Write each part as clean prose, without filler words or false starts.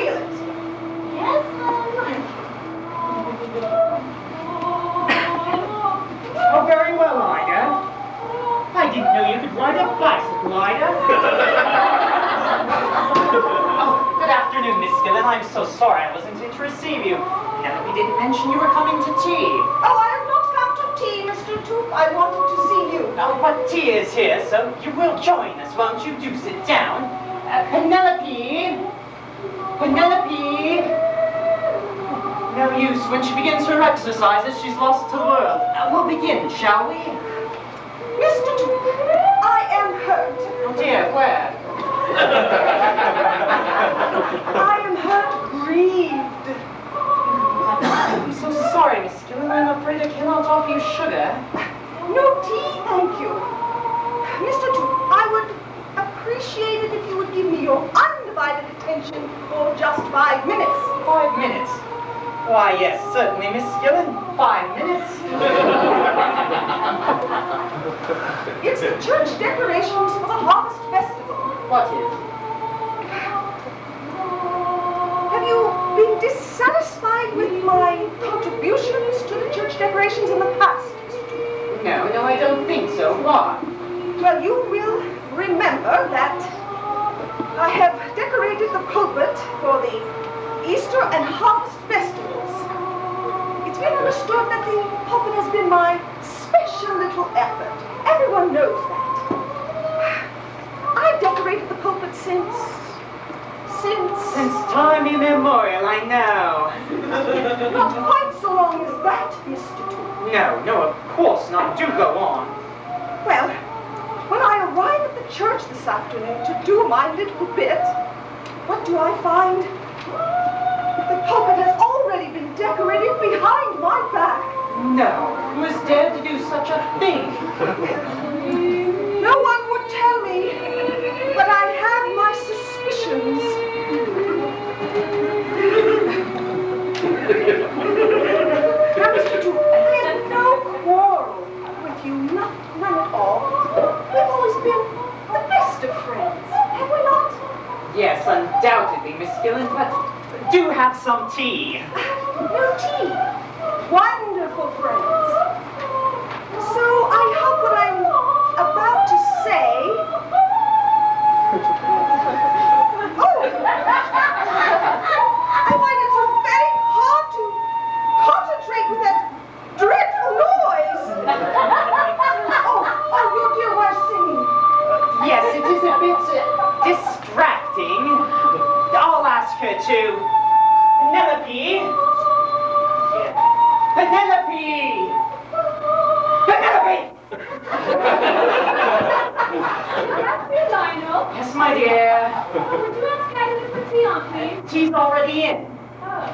wheel it. Yes, ma'am. Oh, very well, Ida. I didn't know you could ride a bicycle, Ida. Oh, good afternoon, Miss Gillen. I'm so sorry I wasn't in to receive you. Penelope didn't mention you were coming to tea. Oh, I have not come to tea, Mr. Toop. I wanted to see you. Oh, but tea is here, so you will join us, won't you? Do sit down. Penelope! Penelope! No use. When she begins her exercises, she's lost to the world. We'll begin, shall we? Mr. Toop, I am hurt. Oh dear, where? I am hurt, grieved. I'm so sorry, Miss Gillen. I'm afraid I cannot offer you sugar. No tea, thank you. Mr. Toop, I would appreciate it if you would give me your undivided attention for just 5 minutes. 5 minutes? Why, yes, certainly, Miss Gillen. 5 minutes. It's the church decorations for the Harvest Festival. What is? Have you been dissatisfied with my contributions to the church decorations in the past, Mr. Toop? No, I don't think so. Why? Well, you will remember that I have decorated the pulpit for the Easter and Harvest Festivals. It's been understood that the pulpit has been my special little effort. Everyone knows that. I've decorated the pulpit since time immemorial, I know. not quite so long as that, Mr. Toop. No, of course not. Do go on. Well, when I arrive at the church this afternoon to do my little bit, what do I find? The pulpit has already been decorated behind my back. No, who has dared to do such a thing? No one would tell me, but I have my suspicions. Now, Mr. Toop, I have no quarrel with you, none at all. We've always been the best of friends, have we not? Yes, undoubtedly, Miss Gillen, but do have some tea. No tea. Wonderful friends. So I hope what I'm about to say... Oh! I find it so very hard to concentrate with that dreadful noise. Oh, your dear wife's singing. Yes, it is a bit distracting. I'll ask her to. Penelope! Penelope! Penelope! That's me, Lionel. Yes, my dear. Would you ask Agnes to put tea on, please? Tea's already in. Oh.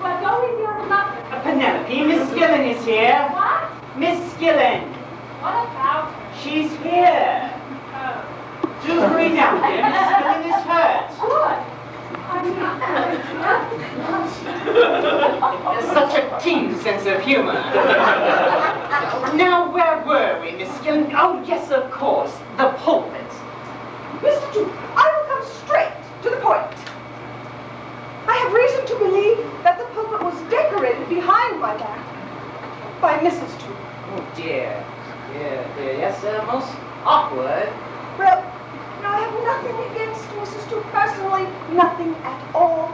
Well, go with the other muffin. Penelope, Miss Gillen is here. What? Miss Gillen. What about her? She's here. Oh. Do hurry down, dear. Miss Gillen is hurt. Good. I'm not Such a keen sense of humor. Now, where were we, Miss Gillen? Oh, yes, of course. The pulpit. Mr. Toop, I will come straight to the point. I have reason to believe that the pulpit was decorated behind my back by Mrs. Toop. Oh, dear. Dear. Yes, most awkward. Well, I have nothing against Mrs. Toop personally, nothing at all.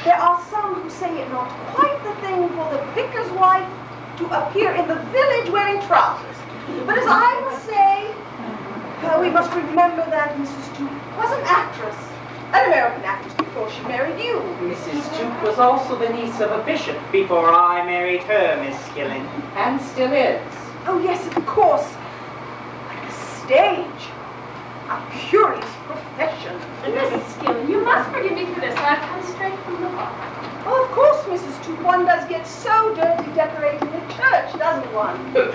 There are some who say it not quite the thing for the vicar's wife to appear in the village wearing trousers. But as I must say, we must remember that Mrs. Toop was an actress, an American actress before she married you. Mrs. Toop was also the niece of a bishop before I married her, Miss Gillen, and still is. Oh, yes, of course. Like a stage. A curious profession. Mrs. Gillen, you must forgive me for this. I've come straight from the bar. Oh, of course, Mrs. Toop. One does get so dirty decorating the church, doesn't one? Well,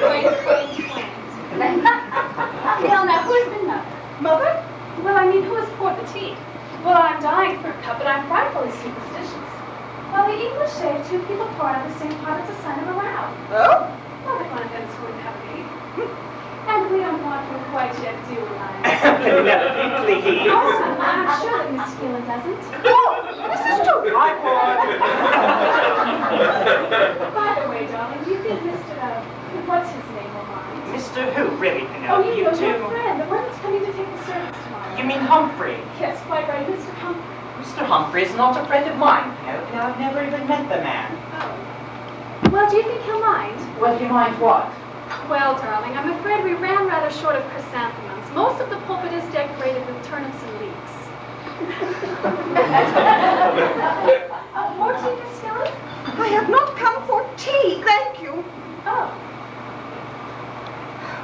now, who's been mother? Mother? Well, I mean, who has poured the tea? Well, I'm dying for a cup, but I'm frightfully superstitious. Well, the English say if two people pour out of the same pot, it's a sign of a row. Oh? Well, if one of them is going to have a baby. And we don't want them quite yet, do we, Lion? Penelope, please. Oh, I'm sure that Miss Gillen doesn't. Oh, Mrs. Mr. Who, really, Oh, Penelope? you know, two. your friend, the one that's coming to take the service tomorrow. You mean Humphrey? Yes, quite right, Mr. Humphrey. Mr. Humphrey is not a friend of mine, Penelope. I've never even met the man. Oh. Well, do you think he'll mind? Well, do you mind what? Well, darling, I'm afraid we ran rather short of chrysanthemums. Most of the pulpit is decorated with turnips and leeks. More tea, Miss Skillet? I have not come for tea, thank you. Oh.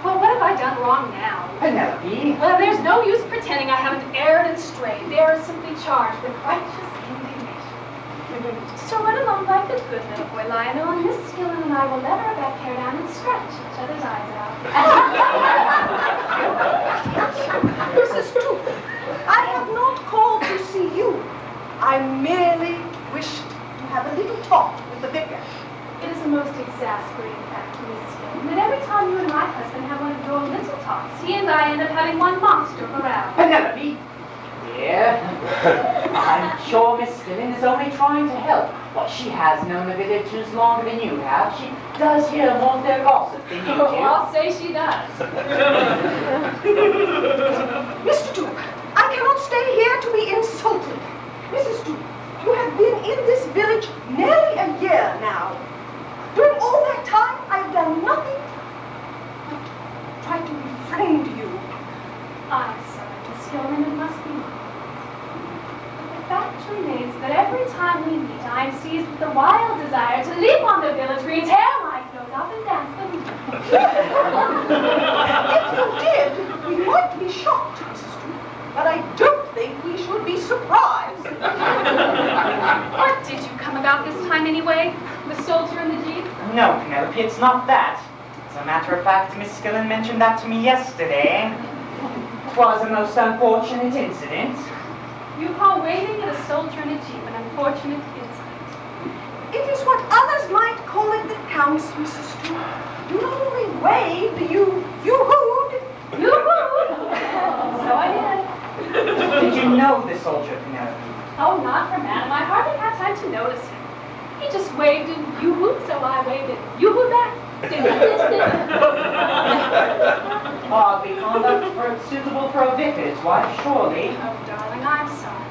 Well, what have I done wrong now? Penelope. Well, there's no use pretending I haven't erred and strayed. They are simply charged with righteous indignation. So run along like the good little boy Lionel, and Miss Skillen and I will let our back hair down and scratch each other's eyes out. Mrs. Toop, I have not called to see you. I merely wished to have a little talk with the vicar. It is a most exasperating fact, Miss Skillen, that every time you and my husband have one of your little talks, he and I end up having one monster of a row. Penelope. Yeah. I'm sure Miss Skillen is only trying to help. Well, she has known the villagers longer than you have. She does hear more of their gossip than you do. Oh, I'll say she does. Mr. Toop, I cannot stay here to be insulted. Mrs. Toop, you have been in this village nearly a year now. During all that time, I have done nothing but try to befriend you. I'm sorry, Miss Skillen, it must be mine. The fact remains that every time we meet, I am seized with the wild desire to leap on the village green, tear my clothes off, and dance the music. If you did, we might be shocked, Mrs. Toop, but I don't think we should be surprised. What did you come about this time anyway? The soldier in the jeep? No, Penelope, it's not that. As a matter of fact, Miss Skillen mentioned that to me yesterday. It was a most unfortunate incident. You call waving at a soldier in a jeep an unfortunate incident. It is what others might call it that counts, Mrs. Toop. You not only waved, you hooed. Yoo-hoo! So I did. Did you know the soldier, Penelope? Oh, not for madam. I hardly had time to notice him. He just waved and yoo-hooed, so I waved and yoo-hooed back. Hardly conduct suitable for a vicar's wife, surely. Oh, darling, I'm sorry.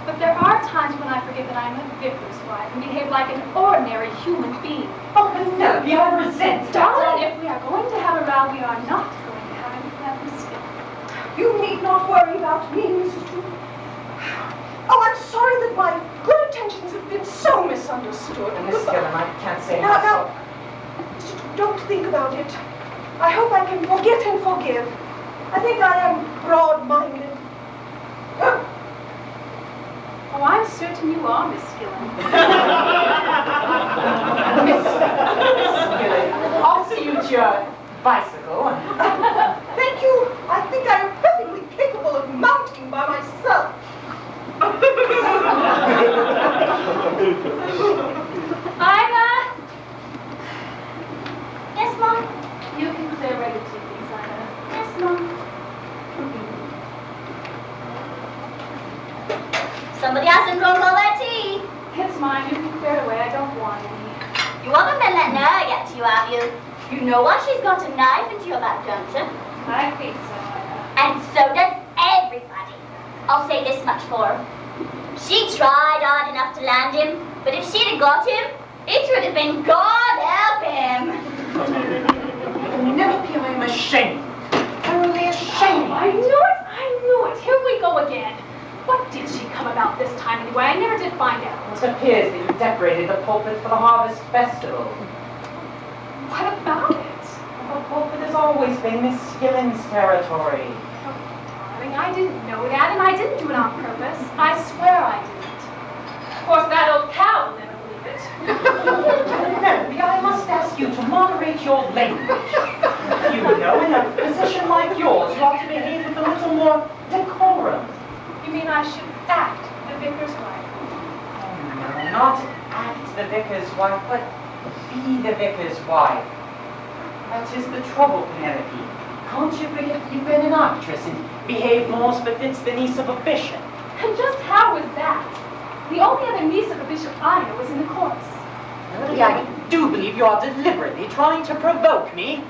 But there are times when I forget that I'm a vicar's wife and behave like an ordinary human being. Oh, Penelope, I resent that. Darling, if we are going to have a row, we are not going to have it with that Miss Skillen. You need not worry about me, Mrs. Toop. Oh, I'm sorry that my good intentions have been so misunderstood. Miss Skillen, I can't say Now, myself. Mr. Toop, don't think about it. I hope I can forget and forgive. I think I am broad-minded. Oh, I'm certain you are, Miss Skillen. Miss Skillen, I'll see you to your bicycle. Thank you. I think I am perfectly capable of mounting by myself. Ida! Yes, Mom? You can clear ready to please, Ida. Yes, Mom. Somebody hasn't drunk all their tea. It's mine. You can clear it away. I don't want any. You haven't been letting her get to you, have you? You know why she's got a knife into your back, don't you? I think so, Ida. And so does everybody. I'll say this much for her. She tried hard enough to land him, but if she'd have got him, it would have been God help him. Penelope, I'm ashamed. Thoroughly ashamed. I knew it! I knew it! Here we go again. What did she come about this time anyway? I never did find out. It appears that you decorated the pulpit for the Harvest Festival. What about it? The pulpit has always been Miss Skillen's territory. Oh, darling, I didn't know that, and I didn't do it on purpose. I swear I didn't. Of course, that old cow will never believe it. Penelope, I must ask you to moderate your language. You know, in a position like yours, you ought to behave with a little more decorum. You mean I should act the vicar's wife? No, not act the vicar's wife, but be the vicar's wife. That is the trouble, Penelope. Can't you forget that you've been an actress and behave more as befits the niece of a bishop? And just how was that? The only other niece of a bishop I know was in the chorus. Penelope, I do believe you are deliberately trying to provoke me.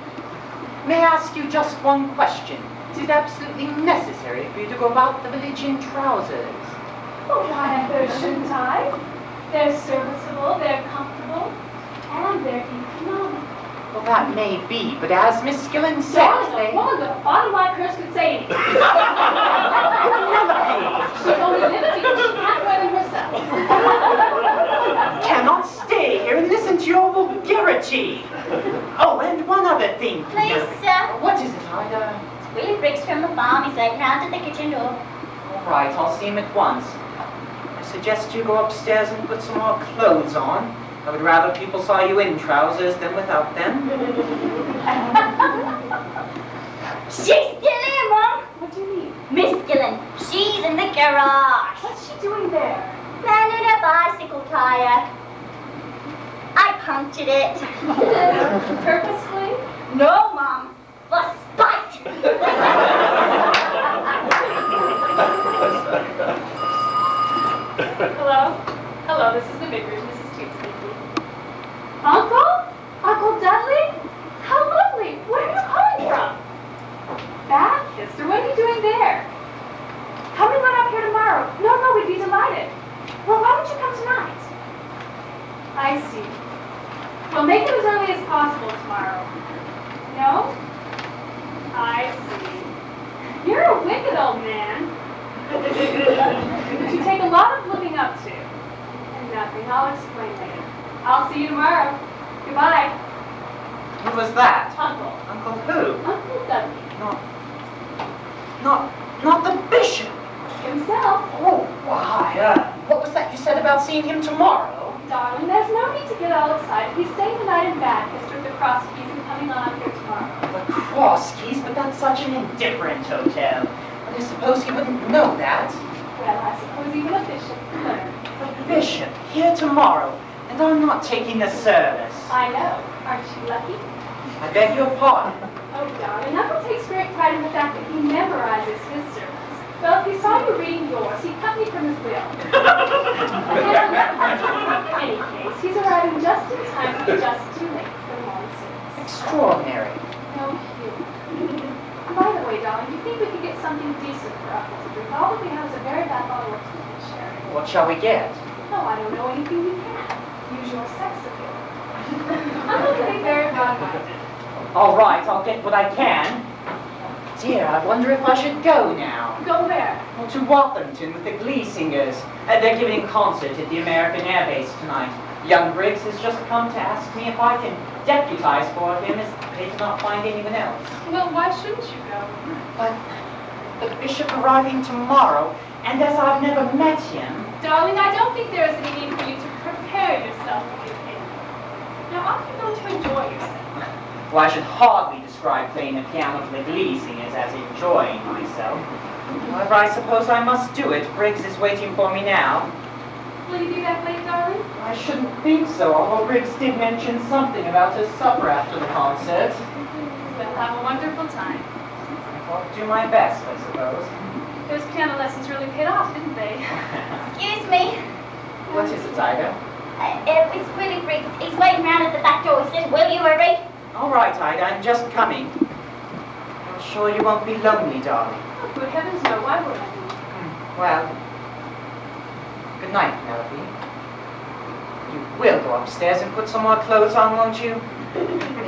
may I ask you just one question? Is it absolutely necessary for you to go about the village in trousers? Oh, why on earth shouldn't I? They're serviceable, they're comfortable, and they're economical. Well, that may be, but as Miss Skillen says, Darling, a woman with a bottom line purse could say anything. She's only limited because she can't wear them herself. Cannot stay here and listen to your vulgarity. Oh, and one other thing. Please, sir. What is it, Ida? It's Willie Briggs from the farm. He's waiting out at the kitchen door. All right, I'll see him at once. I suggest you go upstairs and put some more clothes on. I would rather people saw you in trousers than without them. She's still here, Mum. What do you mean? Miss Gillen. She's in the garage. What's she doing there? Mending a bicycle tire. I punctured it. Purposely? No, Mum. For spite. Hello? Hello, this is the vicarage, Mrs. Toots speaking. Uncle? Uncle Dudley? How lovely! Where are you calling from? Baptist? Or what are you doing there? Come and run up here tomorrow. No, we'd be delighted. Well, why don't you come tonight? I see. Well, make it as early as possible tomorrow. No? I see. You're a wicked old man. You take a lot of living up to. And nothing. I'll explain later. I'll see you tomorrow. Goodbye. Who was that? Uncle. Uncle who? Uncle Dudley. Not the bishop. Himself. Oh, why? What was that you said about seeing him tomorrow? Darling, there's no need to get all excited. He's staying the night in Baptist with the Cross Keys and coming on up here tomorrow. The Cross Keys, but that's such an indifferent hotel. But I suppose he wouldn't know that. Well, I suppose even a bishop could learn. The bishop, here tomorrow, and I'm not taking the service. I know. Aren't you lucky? I beg your pardon. Oh, darling, Uncle takes great pride in the fact that he memorizes his sermons. Well, if he saw you reading yours, he'd cut me from his will. In any case, he's arriving just in time to be just too late for the morning service. Extraordinary. No, Hugh. By the way, darling, do you think we could get something decent for Uncle to drink? All that we have is a very bad bottle of Toothpick Sherry. What shall we get? No, I don't know anything you can. Use your sex appeal. Uncle can be very broad-minded. All right, I'll get what I can. Dear, I wonder if I should go now. Go where? Well, to Wathington with the Glee Singers. They're giving a concert at the American Air Base tonight. Young Briggs has just come to ask me if I can deputize for him as they cannot find anyone else. Well, why shouldn't you go? But the bishop arriving tomorrow, and as I've never met him... Darling, I don't think there is any need for you to prepare yourself for the occasion. Now, aren't you going to enjoy yourself? Well, I should hardly describe playing the piano to the Glee Singers as enjoying myself. However, I suppose I must do it. Briggs is waiting for me now. Will you be back late, darling? I shouldn't think so, although Briggs did mention something about his supper after the concert. Well, have a wonderful time. I'll do my best, I suppose. Those piano lessons really paid off, didn't they? Excuse me. What is it, Ida? It's Willie Briggs. He's waiting round at the back door. He said, will you hurry? All right, Ida, I'm just coming. I'm sure you won't be lonely, darling. Oh, good heavens, no. Why would I be? Well, good night, Penelope. You will go upstairs and put some more clothes on, won't you?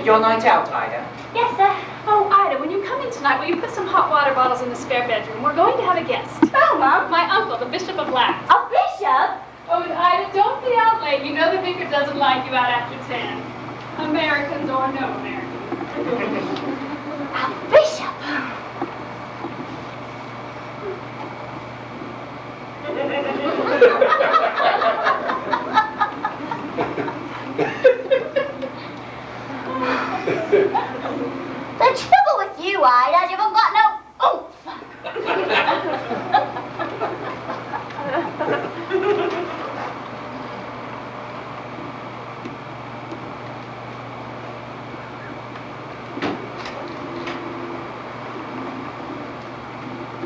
Your night out, Ida. Yes, sir. Oh, Ida, when you come in tonight, will you put some hot water bottles in the spare bedroom? We're going to have a guest. Oh, Mum. My uncle, the Bishop of Lax. A bishop? Oh, and Ida, don't be out late. You know the vicar doesn't like you out after 10. Americans or no Americans. A bishop? The trouble with you, Ida, is you haven't got no oomph.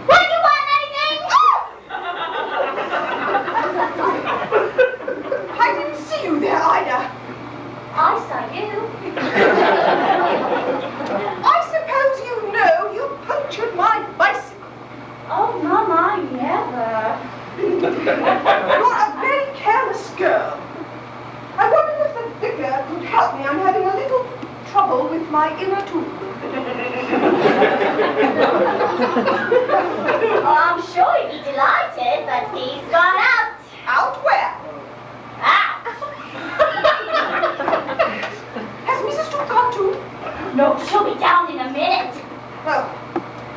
What do you want, anything? You're a very careless girl. I wonder if the vicar could help me. I'm having a little trouble with my inner tube. Oh, I'm sure he'd be delighted, but he's gone out. Out where? Out. Has Mrs. Toot gone too? No, she'll be down in a minute. Well,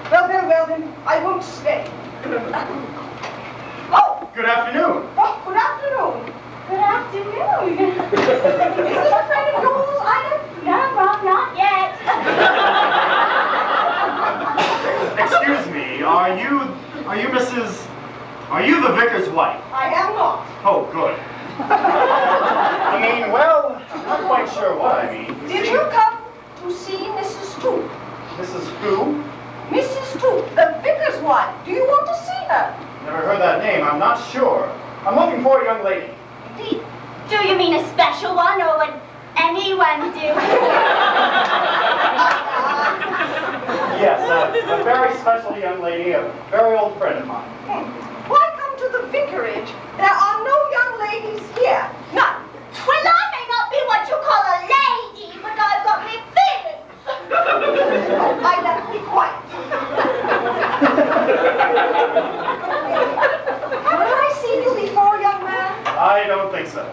very well then. I won't stay. Oh, Good afternoon. good afternoon. Good afternoon. Is this a friend of yours, Ida? No, Rob, not yet. Excuse me, are you the vicar's wife? I am not. Oh, good. I mean, well, I'm not quite sure what I mean. Did you come to see Mrs. Toot? Mrs. Who? Mrs. Toot, the vicar's wife. Do you want to see her? Never heard that name, I'm not sure. I'm looking for a young lady. Do you mean a special one, or would anyone do? Yes, a very special young lady, a very old friend of mine. Why come to the vicarage? There are no young ladies here. None. Well, I may not be what you call a lady, but I've got me feelings. Oh, Ida, be quiet. Haven't I seen you before, young man? I don't think so.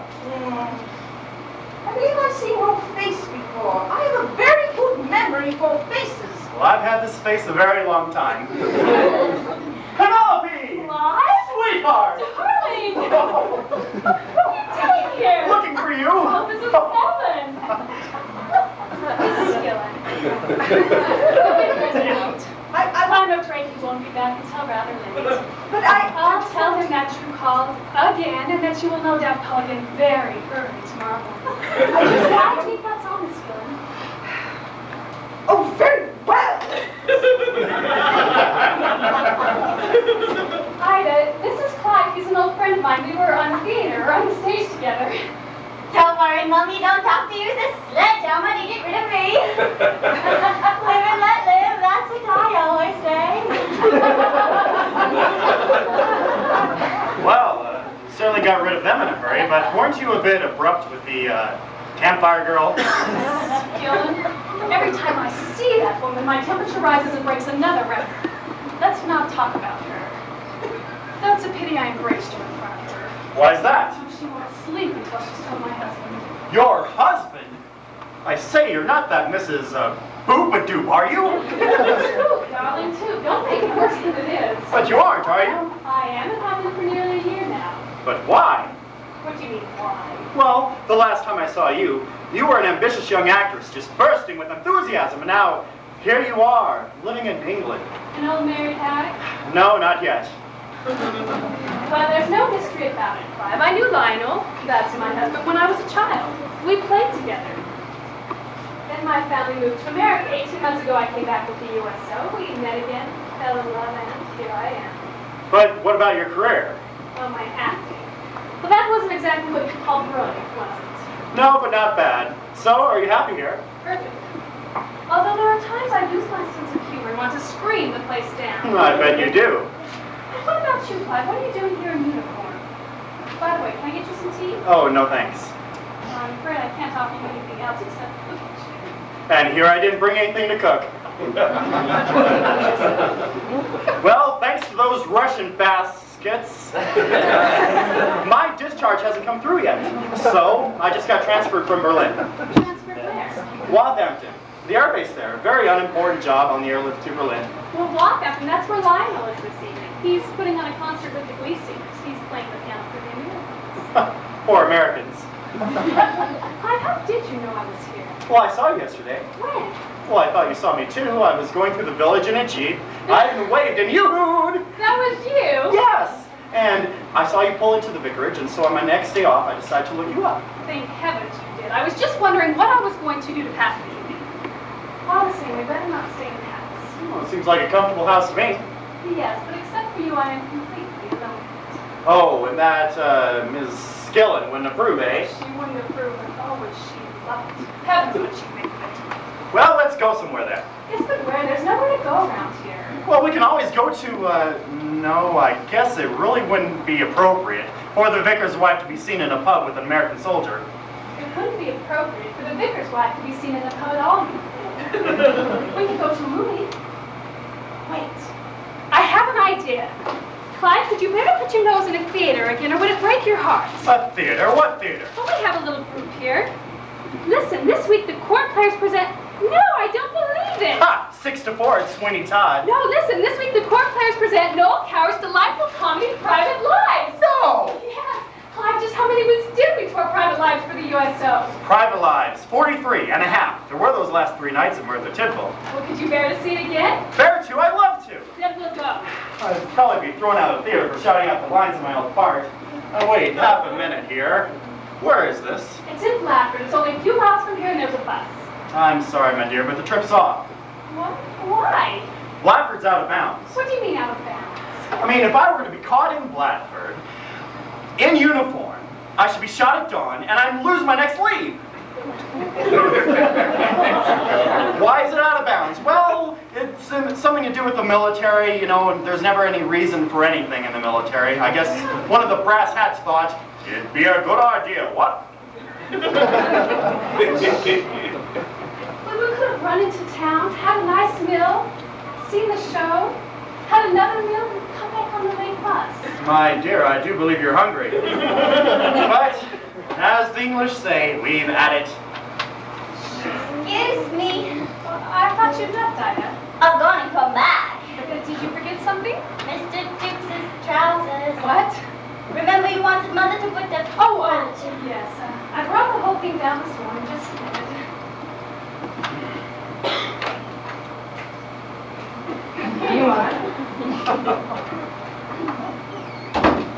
I believe I've seen your face before. I have a very good memory for faces. Well, I've had this face a very long time. Penelope! What? Sweetheart! Darling! What are you doing here? Looking for you! Oh, this is heaven! Mrs. Skillen. I'm afraid he won't be back until rather late. But I'll tell him that you called again and that you will no doubt call again very early tomorrow morning. I think that's all, Miss Skillen. Oh, very well. Ida, this is Clyde. He's an old friend of mine. We were on theater, on the stage together. Don't worry, Mummy, don't have to use a sledgehammer to get rid of me. Live and let live, that's what I always say. Well, certainly got rid of them in a hurry, but weren't you a bit abrupt with the campfire girl? Skillen, every time I see that woman, my temperature rises and breaks another record. Let's not talk about her. That's a pity I embraced her in front of her. Why's that? She won't sleep until she's told my husband. Your husband? I say, you're not that Mrs. Boopadoop, are you? Too, darling, too. Don't make it worse than it is. But you aren't, are you? I am, and I've been for nearly a year now. But why? What do you mean, why? Well, the last time I saw you, you were an ambitious young actress, just bursting with enthusiasm, and now, here you are, living in England. An old married hag? No, not yet. Well, there's no mystery about it, Clive. I knew Lionel, that's my husband, when I was a child. We played together. Then my family moved to America. 18 months ago, I came back with the USO. We met again, fell in love, and here I am. But what about your career? Well, my acting. Well, that wasn't exactly what you called brilliant, was it? No, but not bad. So, are you happy here? Perfect. Although there are times I lose my sense of humor and want to scream the place down. I bet you do. What about you, Clive? What are you doing here in uniform? By the way, can I get you some tea? Oh, no thanks. Well, I'm afraid I can't offer you anything else except cooking. And here I didn't bring anything to cook. Well, thanks to those Russian baskets, my discharge hasn't come through yet. So, I just got transferred from Berlin. Transferred where? Wathampton, the airbase there. A very unimportant job on the airlift to Berlin. Well, Wathampton, that's where Lionel is this evening. He's putting on a concert with the Glee Singers. He's playing the piano for the Americans. For Americans. Clive, how did you know I was here? Well, I saw you yesterday. When? Well, I thought you saw me too. I was going through the village in a jeep. I even waved and you hooed. That was you? Yes. And I saw you pull into the vicarage, and so on my next day off, I decided to look you up. Thank heavens you did. I was just wondering what I was going to do to pass the evening. All the same, we better not stay in the house. Well, it seems like a comfortable house to me. Yes, but except for you, I am completely alone. Oh, and that Ms. Skillen wouldn't approve, eh? She wouldn't approve, but oh, would she love it. Heavens, would she make of it. Well, let's go somewhere then. Yes, but where? There's nowhere to go around here. Well, we can always go to no, I guess it really wouldn't be appropriate for the vicar's wife to be seen in a pub with an American soldier. It wouldn't be appropriate for the vicar's wife to be seen in the pub at all. We could go to a movie. Wait, I have an idea. Clyde, could you better put your nose in a theater again, or would it break your heart? A theater? What theater? Well, we have a little group here. Listen, this week the court players present... No, I don't believe it! Ha! 6-4 at Sweeney Todd. No, listen, this week the court players present Noel Coward's delightful comedy, Private Lives. No! Yes. Clive, just how many weeks did we tour Private Lives for the USO? Private Lives, 43 and a half. There were those last 3 nights at Merthyr Tydfil. Well, could you bear to see it again? Fair to, I'd love to. Then we'll go. I'd probably be thrown out of the theater for shouting out the lines of my own part. Oh, wait, half a minute here. Where is this? It's in Bladford. It's only a few miles from here and there's a bus. I'm sorry, my dear, but the trip's off. What? Why? Bladford's out of bounds. What do you mean out of bounds? I mean, if I were to be caught in Bladford, in uniform, I should be shot at dawn, and I'd lose my next leave. Why is it out of bounds? Well, it's something to do with the military, you know, and there's never any reason for anything in the military. I guess one of the brass hats thought, it'd be a good idea, what? Well, we could have run into town, had a nice meal, seen the show, had another meal, and come back on the late bus. My dear, I do believe you're hungry. But, as the English say, we've at it. Excuse me. Well, I thought you'd left, Ida. I'm going to come back. Did you forget something? Mr. Dukes' trousers. What? Remember you wanted Mother to put the... Oh, yes. I brought the whole thing down this morning, just a minute. Here you are.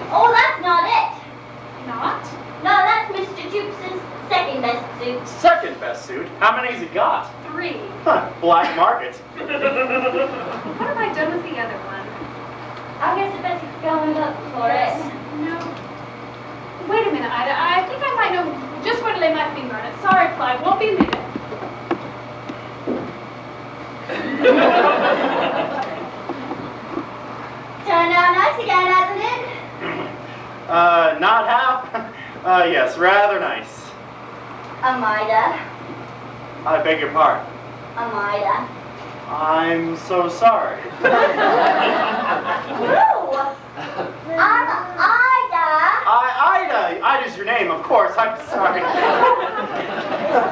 Oh, that's not it. Not? No, that's Mr. Dukes' second best suit. Second best suit? How many's he got? 3. Huh, black market. What have I done with the other one? I guess I better go and look for it. No. Wait a minute, Ida. I think I might know just where to lay my finger on it. Sorry, Clyde. Won't be a minute. Turned out nice again, hasn't it? Not half. Yes, rather nice. Amida. I beg your pardon. Amida. I'm so sorry. No! I'm Ida. Ida. Ida's your name, of course. I'm sorry.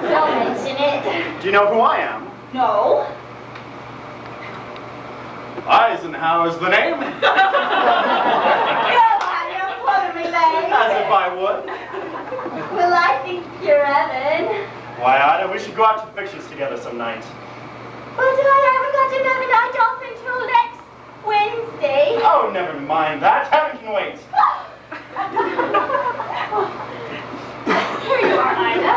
Don't mention it. Do you know who I am? No. Eisenhower's the name. You don't quote me, lady. As if I would. Well, I think you're Evan. Why, Ida, we should go out to the pictures together some night. But I haven't got another night off until next Wednesday. Oh, never mind that. Heaven can wait. Here you are, Ida.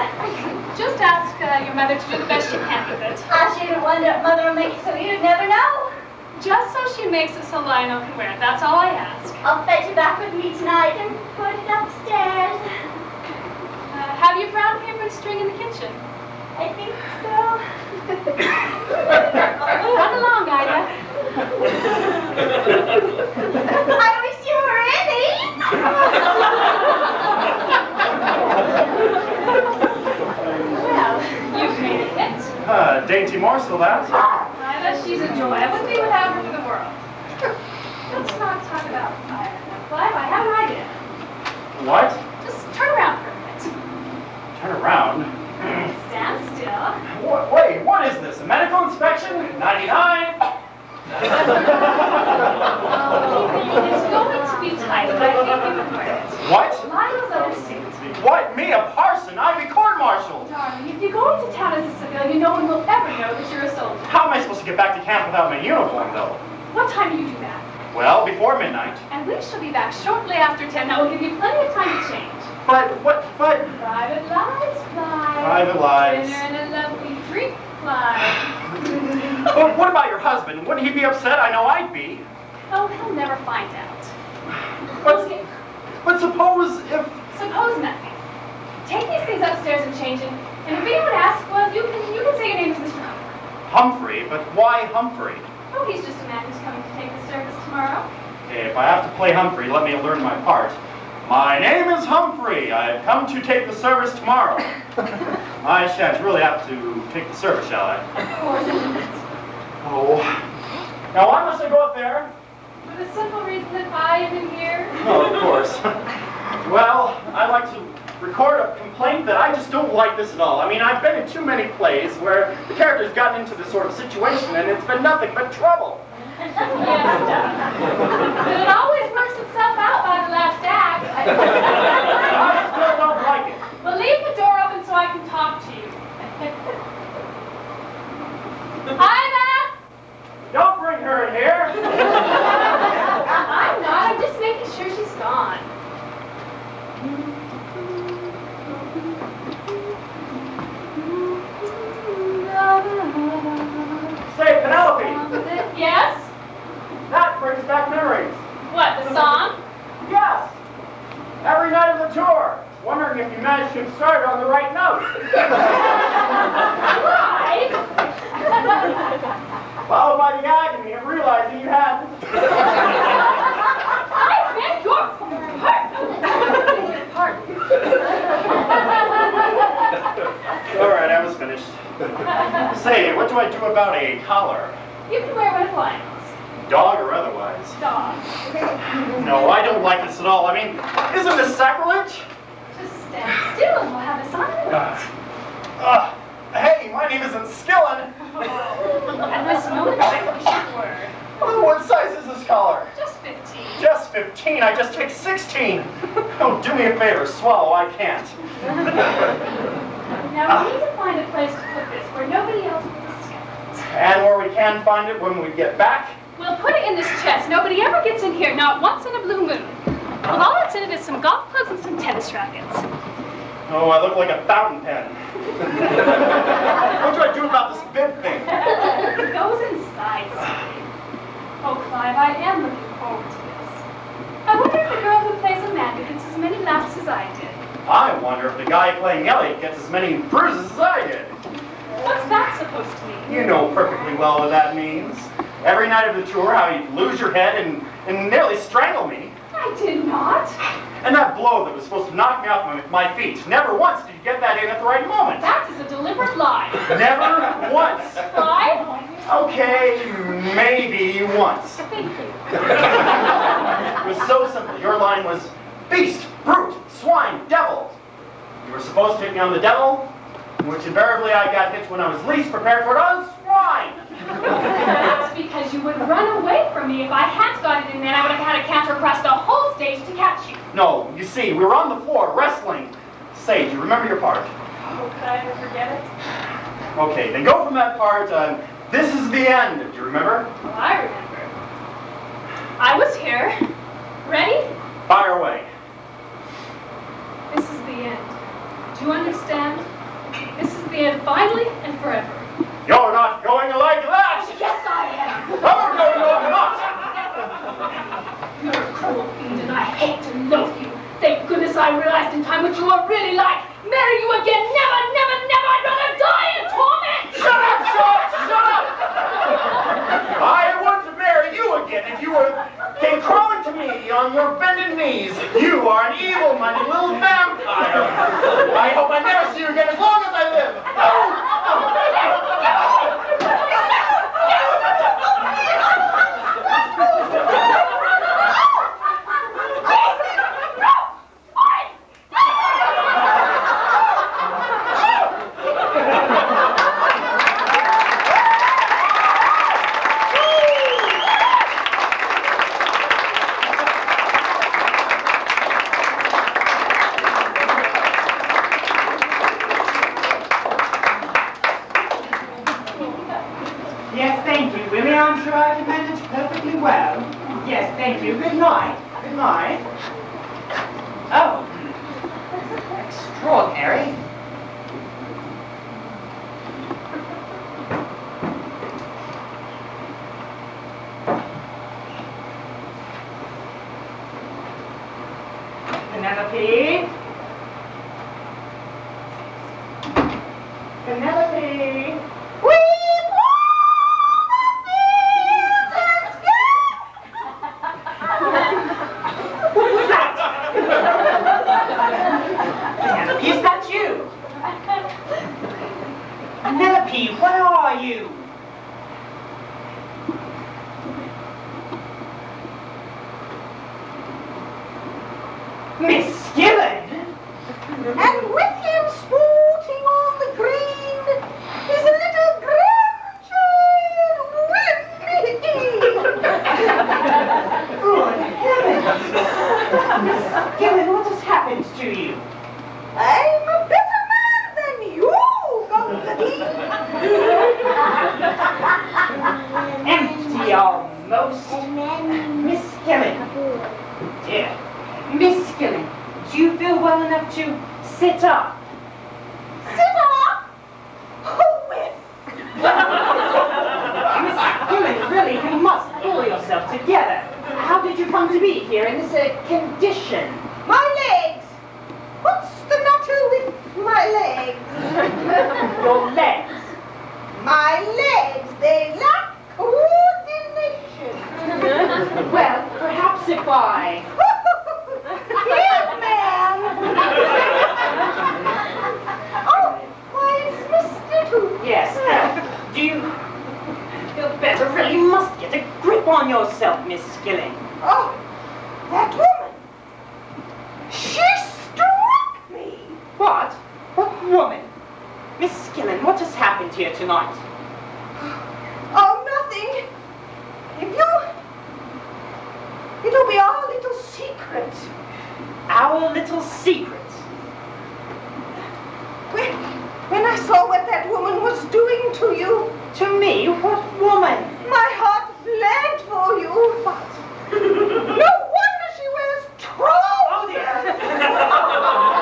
Just ask your mother to do the best she can with it. I shouldn't wonder if Mother will make it so you'd never know. Just so she makes it so Lionel can wear it. That's all I ask. I'll fetch it back with me tonight and put it upstairs. Have you brown paper and string in the kitchen? I think so. Run along, Ida. I wish you were in Well, you've made it hit. Dainty morsel, that. Ida, she's a joy. I wouldn't be without her for the world. Let's not talk about fire. Now, Clive, I have an idea. What? Just turn around for a minute. Turn around. Stand still. Wait, what is this? A medical inspection? 99? It's going to be tight, but I think you can wear it. What? Lionel's other suit. What? Me, a parson? I'd be court-martialed. Darling, if you go into town as a civilian, no one will ever know that you're a soldier. How am I supposed to get back to camp without my uniform, though? What time do you do that? Well, before midnight. And we shall be back shortly after 10. That will give you plenty of time to change. But, Private lives, Clyde. Private lives. Dinner and a lovely drink, Clyde. But what about your husband? Wouldn't he be upset? I know I'd be. Oh, he'll never find out. But suppose if... Suppose nothing. Take these things upstairs and change it. And if anyone asks, well, you can say your name is Mr. Humphrey. Humphrey? But why Humphrey? Oh, he's just a man who's coming to take the service tomorrow. Okay, if I have to play Humphrey, let me learn my part. My name is Humphrey. I've come to take the service tomorrow. I shan't really have to take the service, shall I? Of course not. Oh. Now, why must I go up there? For the simple reason that I am in here. Oh, of course. Well, I'd like to record a complaint that I just don't like this at all. I mean, I've been in too many plays where the character's gotten into this sort of situation and it's been nothing but trouble. Yes, but it always works itself out by the last act. I still don't like it. Well, leave the door open so I can talk to you. Ida! Don't bring her in here. I'm not. I'm just making sure she's gone. Say, Penelope, Yes? that brings back memories. What, the song? Yes. Every night of the tour. Wondering if you managed to start on the right note. Right? Followed by the agony of realizing you hadn't. I beg your pardon. All right, I was finished. Say, what do I do about a collar? You can wear what it likes. Dog or otherwise? Dog. No, I don't like this at all. I mean, isn't this sacrilege? Just stand still and we'll have a silence. Hey, my name isn't Skillen. At this moment, I wish it were. Well, what size is this collar? Just 15. Just 15. I just take 16. Oh, do me a favor. Swallow. I can't. Now, we need to find a place to put this where nobody else will discover it. And where we can find it when we get back? We'll put it in this chest. Nobody ever gets in here, not once in a blue moon. Well, all that's in it is some golf clubs and some tennis rackets. Oh, I look like a fountain pen. What do I do about this bib thing? It goes inside, Steve. Oh, Clive, I am looking forward to this. I wonder if the girl who plays Amanda gets as many laughs as I did. I wonder if the guy playing Elliot gets as many bruises as I did. What's that supposed to mean? You know perfectly well what that means. Every night of the tour, how you'd lose your head and nearly strangle me. I did not. And that blow that was supposed to knock me off my feet. Never once did you get that in at the right moment. That is a deliberate lie. Never once. Clive? Okay, maybe once. Thank you. It was so simple. Your line was beast, brute, swine, devil. You were supposed to hit me on the devil, which invariably I got hit when I was least prepared for it on swine. That's because you would run away from me. If I had got it in then, I would have had to canter across the whole stage to catch you. No, you see, we were on the floor wrestling. Say, do you remember your part? Oh, could I ever forget it? Okay, then go from that part. This is the end. Do you remember? Well, I remember. I was here. Ready? Fire away. This is the end. Do you understand? This is the end finally and forever. You're not going like that! Yes, I am. Oh, no, you're not! You're a cruel fiend and I hate to loathe you. Thank goodness I realized in time what you are really like. Marry you again, never, never, never. I'd rather die in torment. Shut up, George! Shut up! I wouldn't marry you again if you came crawling to me on your bended knees. You are an evil-minded little vampire. I hope I never see you again as long as I live. Yes, thank you, Willie. I'm sure I can manage perfectly well. Yes, thank you. Good night. Good night. Oh. Extraordinary. Penelope? Penelope? Penelope, where are you? Miss Skillen? And with him sporting on the green is a little grandchild, Wendy. Good heavens! Miss Skillen, what has happened to you? I'm a better man than you, Gungadee. Empty almost. Miss Skillen. Dear. Miss Skillen, do you feel well enough to sit up? Sit up? Who with? Miss Skillen, really, you must pull yourself together. How did you come to be here in this condition? My legs. What's the matter with my legs? Your legs. My legs, they lack coordination. Well, perhaps if I... Here, man. Oh, why, it's Mr. Tooth. Yes. Do you feel better? Really, you must get a grip on yourself, Miss Skillen. Oh, that woman. She struck me. What? What woman? Miss Skillen, what has happened here tonight? Oh, nothing. It'll be our little secret. Our little secret. When I saw what that woman was doing to you, To me? What woman? my heart bled for you. But no wonder she wears trousers. Oh, dear.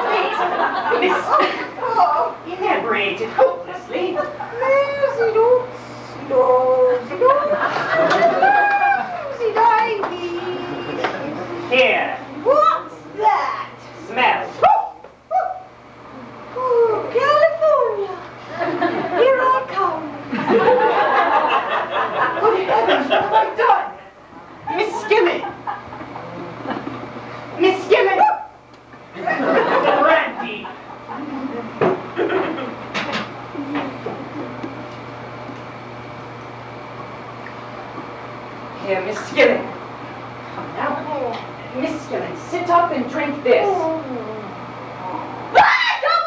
Please, Miss, Oh, inebriated hopelessly. Here, What's that? smell. Oh, California. Here I come. Good heavens, what have I done? Miss Skillen! Miss Skillen! Brandy! Here, Miss Skillen. Come now. Miss Skillen, sit up and drink this. Don't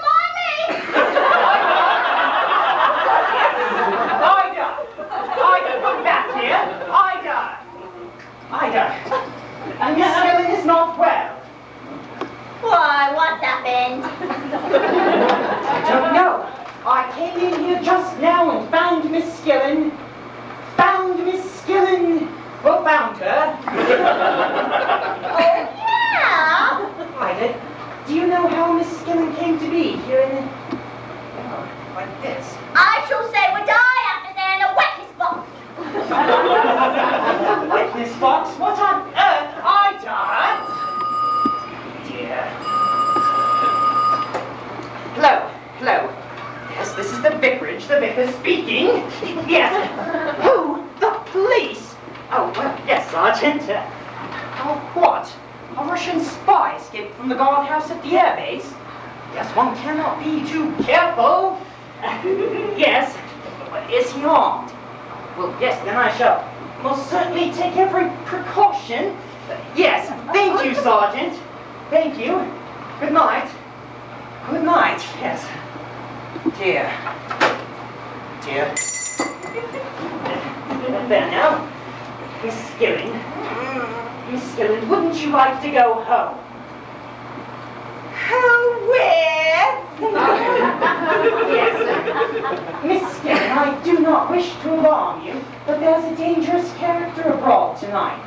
mind me! Ida! Ida, come back here! Ida! Ida! Miss Skillen is not well. Why, what's happened? I don't know. I came in here just now and found Miss Skillen. Found Miss Skillen. Well, found her. Oh, yeah? Ida, do you know how Miss Skillen came to be here in the... Oh, like this? I shall say what I have to say in a witness box. The witness box? What on earth? Ida! Dear. Hello, hello. Yes, this is the vicarage, the vicar speaking. Yes. Who? The police? Oh, well, yes, Sergeant. Oh, what? A Russian spy escaped from the guardhouse at the airbase? Yes, one cannot be too careful. Yes. Is he armed? Well, yes, then I shall most certainly take every precaution. Yes, thank you, Sergeant. Thank you. Good night. Good night, yes. Dear. Dear. There now. Miss Skillen. Miss Skillen, wouldn't you like to go home? Where? Yes. Miss Skillen, I do not wish to alarm you, but there's a dangerous character abroad tonight.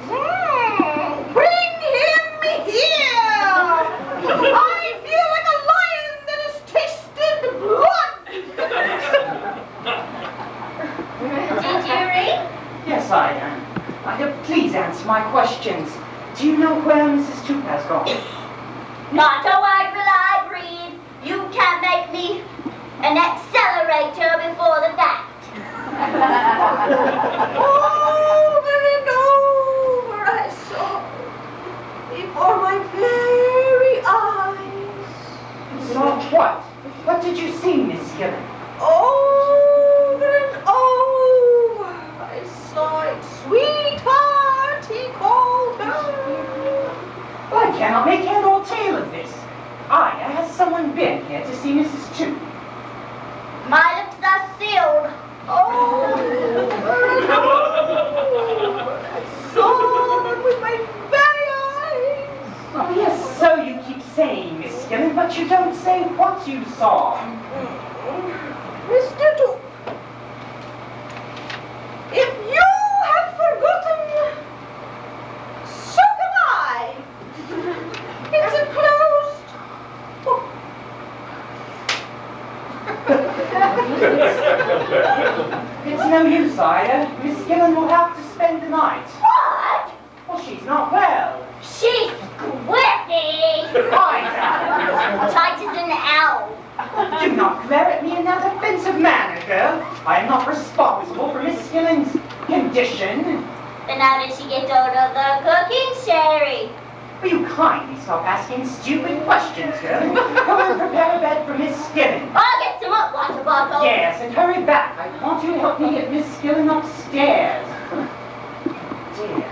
Bring him here! I feel like a lion that has tasted blood! Did you read? Yes, Ida. Ida, please answer my questions. Do you know where Mrs. Toop has gone? Not a word will I breathe. You can make me an accelerator before the fact. Over and over I saw before my very eyes. So what? What did you see, Miss Skillen? Oh, tale of this. Ida, has someone been here to see Mrs. Chu? My lips are sealed. Oh, I saw them with my very eyes. Oh, yes, so you keep saying, Miss Skillen, but you don't say what you saw. Mr. Duke, if you have forgotten, so can I. It's a closed book. It's no use, Ida. Miss Skillen will have to spend the night. What? Well, she's not well. She's squiffy. Ida! Tight as an owl. Do not glare at me in that offensive manner, girl. I am not responsible for Miss Skillen's condition. Then how did she get out of the cooking sherry? Will you kindly stop asking stupid questions, girl? Go and prepare a bed for Miss Skillen. I'll get some hot water bottle. Yes, and hurry back. I want you to help me get Miss Skillen upstairs. Dear.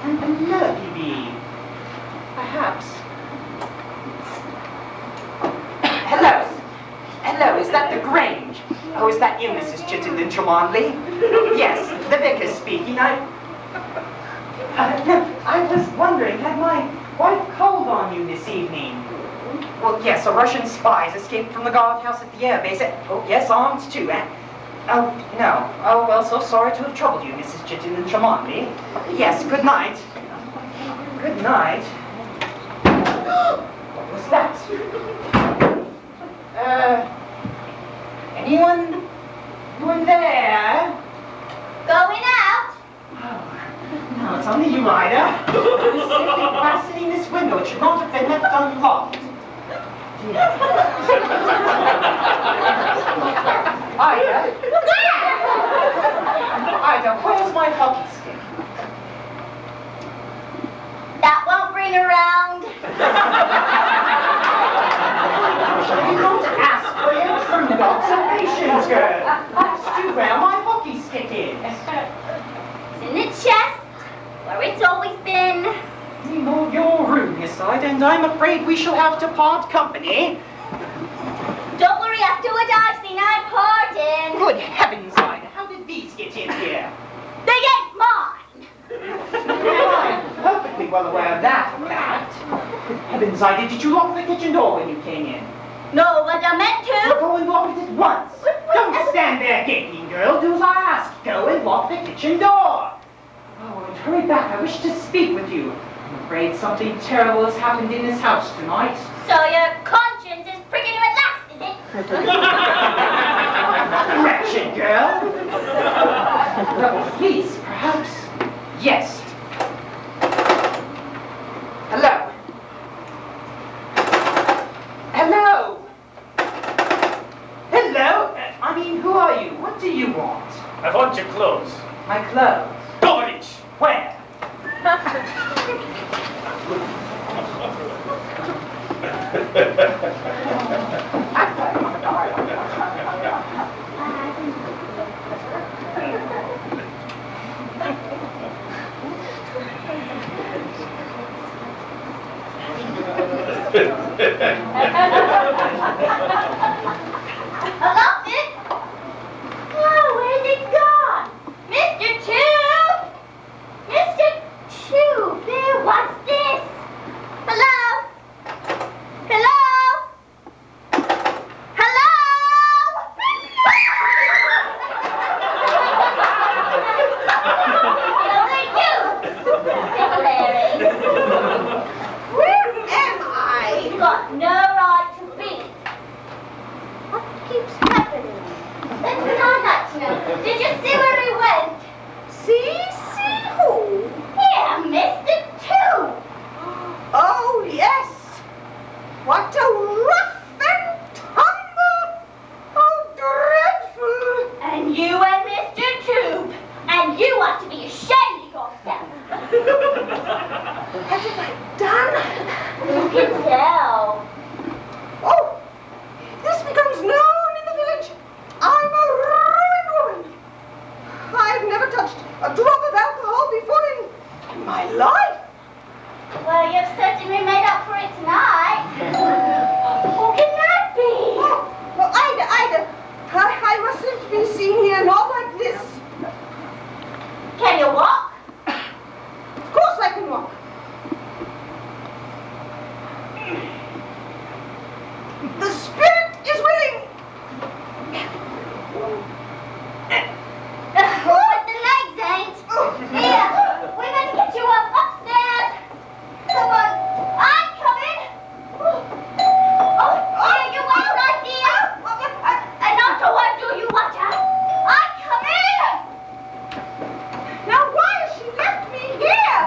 And Penelope be? Perhaps. Hello. Hello, is that the Grange? Oh, is that you, Mrs. Chittenden Tremonley? Yes, the vicar's speaking. I was wondering, had my wife called on you this evening? Well, yes, a Russian spies escaped from the guardhouse at the air base. Oh, yes, armed too, eh? Oh, no. Oh, well, so sorry to have troubled you, Mrs. Chittenden Tremonley. Yes, good night. Good night. What was that? Anyone there? Going out? Oh, no, it's only you, Ida. Simply fastening this window. It should not have been left unlocked. Dear. Ida? Ida, where's my hockey stick? That won't bring her round. You don't ask for intrude observations, girl. Ask you where my hockey stick is. It's in the chest, where it's always been. You know your room, Miss Ida, and I'm afraid we shall have to part company. Don't worry, afterward I've seen I'm parting. Good heavens, Ida, how did these get in here? They ain't mine. I'm perfectly well aware of that fact. Good heavens, Ida, did you lock the kitchen door when you came in? No, but I meant Well, to. go and lock it at once. Don't stand there gaping, girl. Do as I ask. Go and lock the kitchen door. Oh, and hurry back. I wish to speak with you. I'm afraid something terrible has happened in this house tonight. So your conscience is pricking you at last, is it? Wretched girl. Well, please, perhaps. Yes. Hello. Hello. Hello. I mean, who are you? What do you want? I want your clothes. My clothes. Govorich! Where? I lost it. Oh, where's it gone? Mr. Tube! Mr. Tube, there, what's this? Hello? Hello? Hello? Larry. Where am I? You've got no right to The spirit is willing. But the legs ain't. Here, we're going to get you up upstairs. Come on, I'm coming. Oh, here you are, right dear. And not to what do you want her? I'm coming. Now why has she left me here?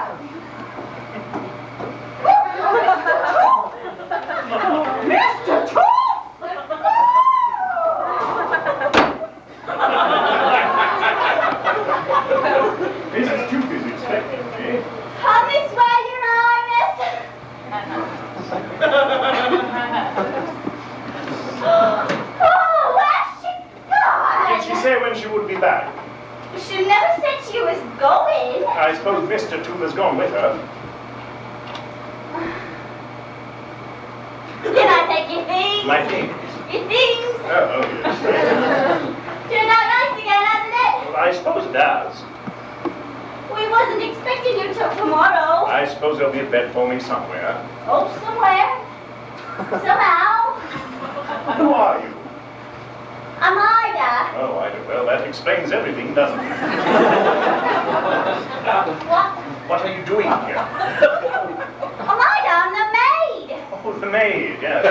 Mr. Tooth! Mrs. Tooth is expecting me. Come this way, Your Highness. Oh, where's she gone? Did she say when she would be back? She never said she was going. I suppose Mr. Tooth has gone with her. Can I take your things? My things. Your things? Oh, yes. Turned out nice again, hasn't it? Well, I suppose it does. We wasn't expecting you till tomorrow. I suppose there'll be a bed for me somewhere. Oh, somewhere. Somehow. Who are you? I'm Ida. Oh, I do. Well, that explains everything, doesn't it? What? What are you doing here? I'm Ida, I'm the maid. Oh, the maid, yes.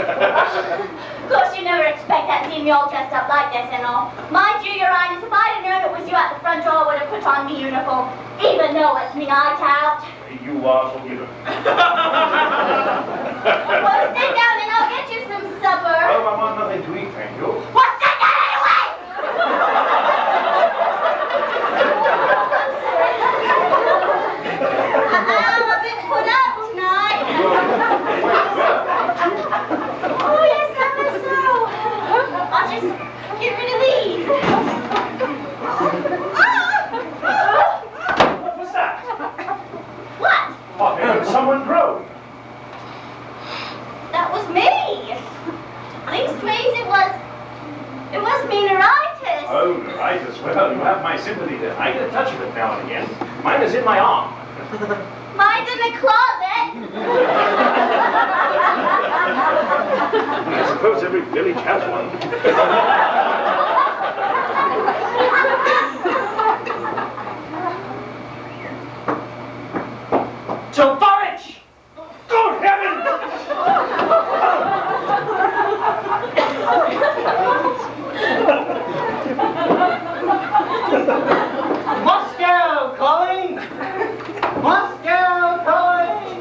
Of course, you never expect that to see me all dressed up like this and all. Mind you, Your Highness, if I'd have known it was you at the front door, I would have put on the uniform, even though it's me night out. You are forgiven. Well, sit down and I'll get you some supper. Oh, I want nothing to eat, thank you. Well, sit down anyway! I'm a bit put out tonight. Oh, yes, ever so. I'll just get rid of these. What was that? What? Oh, I heard someone groan. That was me. Leastways, it was me neuritis. Oh, right as well. You have my sympathy then. I get a touch of it now and again. Mine is in my arm. Mine's in the closet. I suppose every village has one. To forage! Good heavens! Moscow calling! Moscow calling!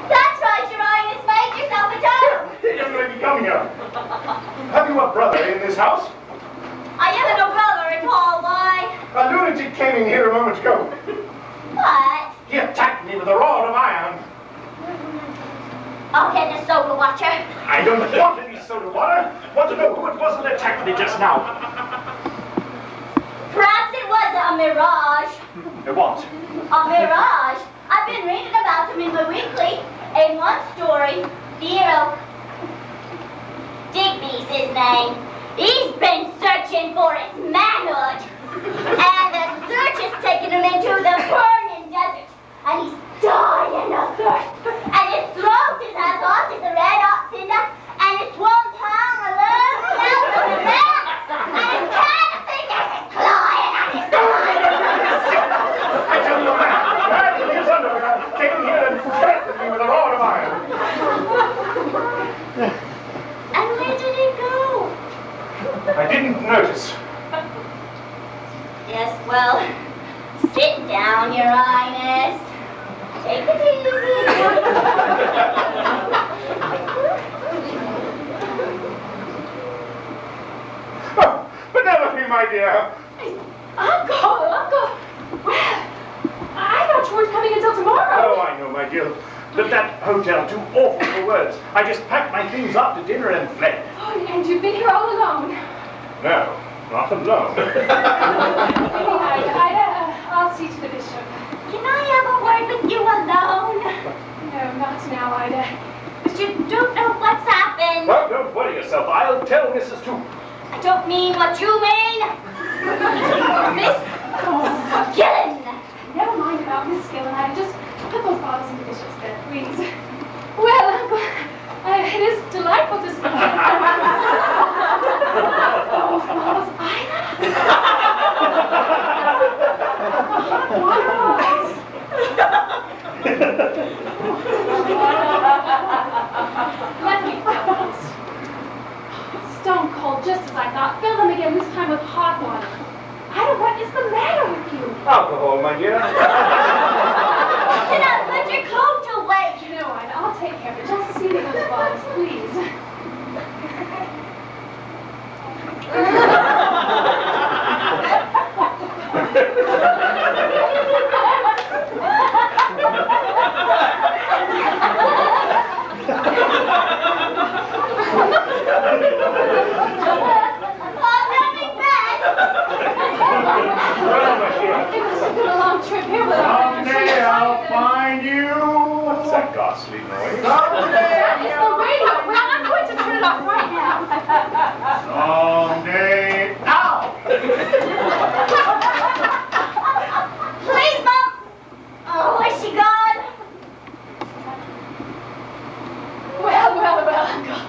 That's right, Your Highness. Make yourself at home. Young lady, come here. Have you a brother in this house? I haven't no brother at all. Why? A lunatic came in here a moment ago. What? He attacked me with a rod of iron. I'll get the soda watcher. I don't want any soda water. Want to know who it was that attacked me just now? Perhaps it was a mirage. What? A mirage? I've been reading about him in the weekly. In one story, the hero, Digby's his name. He's been searching for his manhood. And the search has taken him into the burning desert. And he's dying of thirst. And his throat is as hot as a red hot cinder. And his 1 pound alone melts in the back. And his cannon fingers is clawing at his side. I tell you, man, grab his underwear, came in here and threatened me with a rod of iron. And where did he go? I didn't notice. Yes, well, sit down, Your Highness. Take it easy. Oh, Penelope, my dear. Uncle! Well, I thought you weren't coming until tomorrow. Oh, I know, my dear. But that hotel, too awful for words. I just packed my things up to dinner and fled. Oh, and you've been here all alone. No, not alone. Ida, I'll see to the bishop. Can I have a word with you alone? No, No, not now, Ida. But you don't know what's happened. Well, don't worry yourself. I'll tell Mrs. Toop. I don't mean what you mean. Miss Gillen. Never mind about Miss Gill and I. Just put those bottles in the dishes there, please. Well, Uncle, it is delightful to see you. Those bottles, Ida? Let me fill those. Stone cold, just as I thought. Fill them again, this time with hot water. Ida, what is the matter with you? Alcohol, my dear. Now put your coat away. No, Ida, I'll take care of it. Just see me those bottles, please. Someday I'll find you. What's that ghastly noise? Someday It's the radio. Well, I'm going to turn it off right now. Someday. Ow! Please, Mom. Oh, is she gone? Well, Uncle.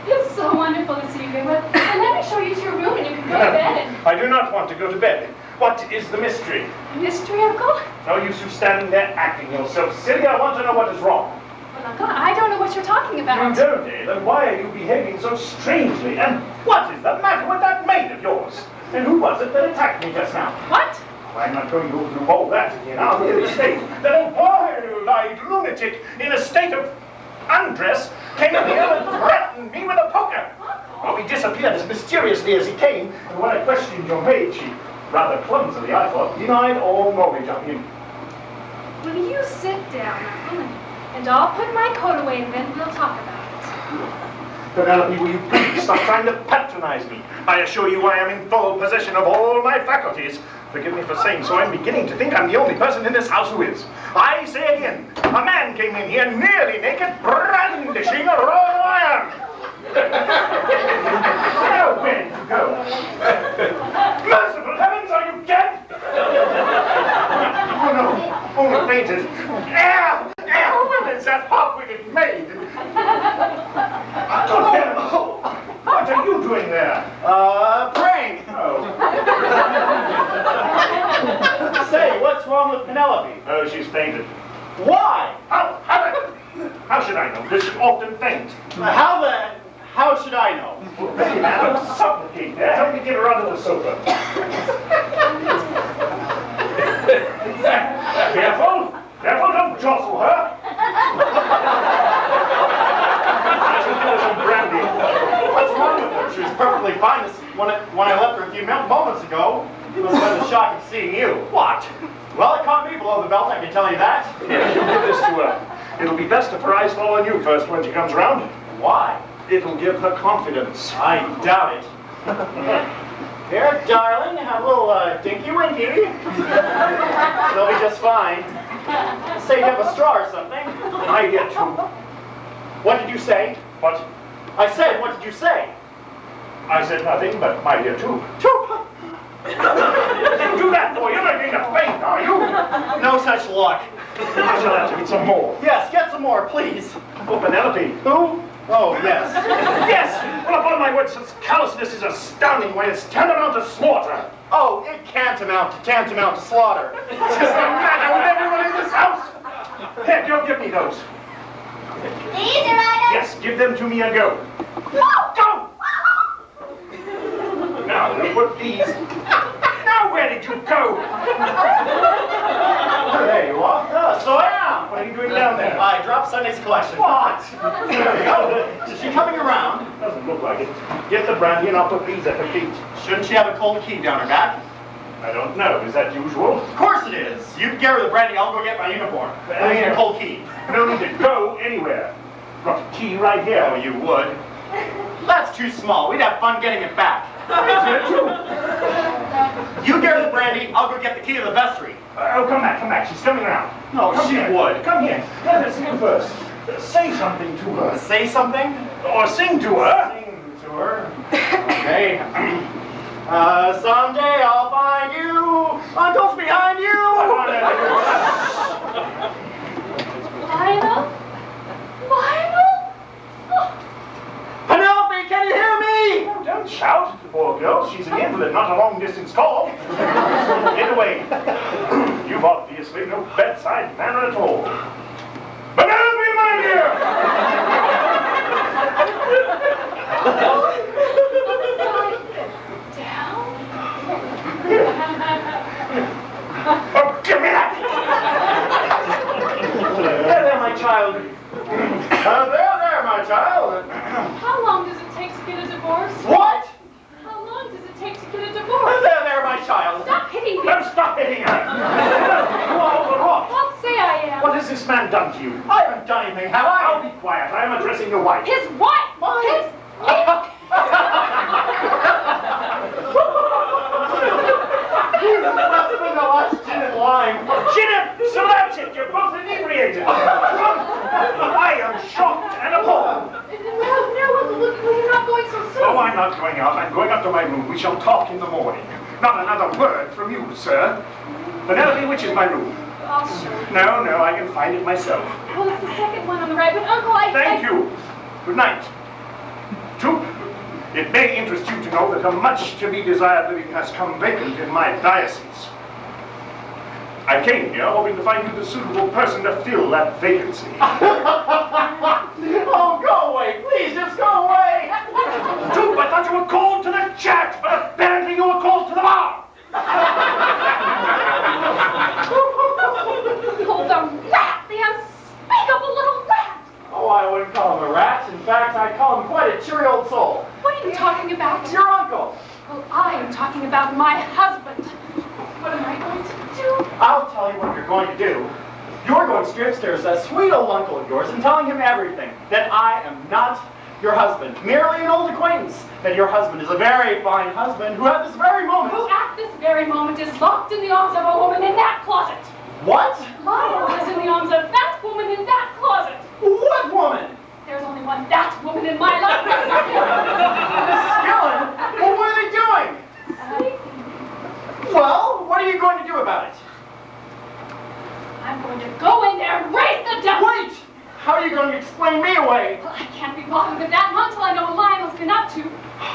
It's so wonderful to see you again. Well, let me show you to your room and you can go to bed. I do not want to go to bed. What is the mystery? Mystery, Uncle? No use you standing there acting yourself silly. I want to know what is wrong. Well, Uncle, I don't know what you're talking You about. don't, eh? Then why are you behaving so strangely? And what is the matter with that maid of yours? And who was it that attacked me just now? What? I'm not going to go through all that again. I'll merely state that a wild-eyed lunatic in a state of undress came in here and threatened me with a poker. Oh, he disappeared as mysteriously as he came, and when I questioned your maid, she rather clumsily, I thought, denied all knowledge of him. Will you sit down, Uncle, and I'll put my coat away and then we'll talk about it. Penelope, will you please stop trying to patronize me? I assure you I am in full possession of all my faculties. Forgive me for saying so, I'm beginning to think I'm the only person in this house who is. I say again, a man came in here nearly naked, brandishing a wrought iron. Now, where did you go? Merciful heavens, are you dead? Oh no, only fainted. Air! Where is that half-witted maid? Oh, what are you doing there? Praying. Oh. Say, what's wrong with Penelope? Oh, she's fainted. Why? How should I know? Does she often faint? How should I know? Well, Betty, man, don't supplicate there. Help me get her under the sofa. Careful! Careful, don't jostle her! I should give her some brandy. What's wrong with her? She was perfectly fine when I left her a few moments ago. It must have been the shock of seeing you. What? Well, it caught me below the belt, I can tell you that. Here, you give this to her. It'll be best if her eyes fall on you first when she comes round. Why? It'll give her confidence. I doubt it. Here, darling, have a little dinky winky. They'll be just fine. Say you have a straw or something. My dear, too. What did you say? What? I said, what did you say? I said nothing, but my dear, too. Do that for you. You're not going to faint, are you? No such luck. I shall have to get some more. Yes, get some more, please. Oh, Penelope. Who? Oh, yes. Yes! Well, upon my word, such callousness is astounding when it's tantamount to slaughter. Oh, it can't amount to slaughter. What's the matter with everyone in this house? Here, go give me those. These are items. Yes, give them to me and go. Go! Now, you put these. Now, where did you go? There you are. So I am. What are you doing down there? I dropped Sunday's collection. What? There we go. Is she coming around? Doesn't look like it. Get the brandy and I'll put these at her feet. Shouldn't she have a cold key down her back? I don't know. Is that usual? Of course it is. You get her the brandy, I'll go get my uniform. I mean a cold key. No need to go anywhere. Got a key right here. Oh, you would. That's too small. We'd have fun getting it back. You get her the brandy, I'll go get the key to the vestry. Oh, come back. She's coming around. No, Come she here. would. Come here. Let us see her first. Say something to her. Say something? Or sing to her. Sing to her. Okay. Someday I'll find you. Uncle's behind you. Lionel? Lionel? Penelope, can you hear me? Oh, don't shout, poor girl. She's an invalid, not a long-distance call. Get away. You've obviously no bedside manner at all. Penelope, my dear! Down? Oh, give me that! There, my child. There, my child. How long does it take to get a divorce? What? How long does it take to get a divorce? There, my child. Stop hitting me! Don't stop hitting her! You are overwrought. Don't say I am. What has this man done to you? I haven't done anything, have I'll I? be quiet. I am addressing your wife. His wife! His... That's been the last gin and lime. Chin up! So that's it. You're both inebriated. I am shocked and appalled. No, look, you're not going so soon. Oh, I'm not going out. I'm going up to my room. We shall talk in the morning. Not another word from you, sir. Penelope, which is my room? I'll show you. No, I can find it myself. Well, it's the second one on the right, but Uncle, Thank you. Good night. 2. It may interest you to know that a much to be desired living has come vacant in my diocese. I came here hoping to find you the suitable person to fill that vacancy. Oh, go away, please, just go away. Duke, I thought you were called to the church, but apparently you were called to the bar. Oh, the rat! The unspeakable little rat! Oh, I wouldn't call him a rat. In fact, I'd call him quite a cheery old soul. What are you talking about? It's your uncle. Well, I am talking about my husband. What am I going to do? I'll tell you what you're going to do. You're going straight upstairs to that sweet old uncle of yours and telling him everything. That I am not your husband, merely an old acquaintance. That your husband is a very fine husband who at this very moment... Who at this very moment is locked in the arms of a woman in that closet. What? Lionel is in the arms of that woman in that closet. What woman? There's only one that woman in my life. Miss Skillen? Well, what are they doing? Well, what are you going to do about it? I'm going to go in there and raise the devil. Wait! How are you going to explain me away? Well, I can't be bothered with that, not until I know what Lionel's been up to.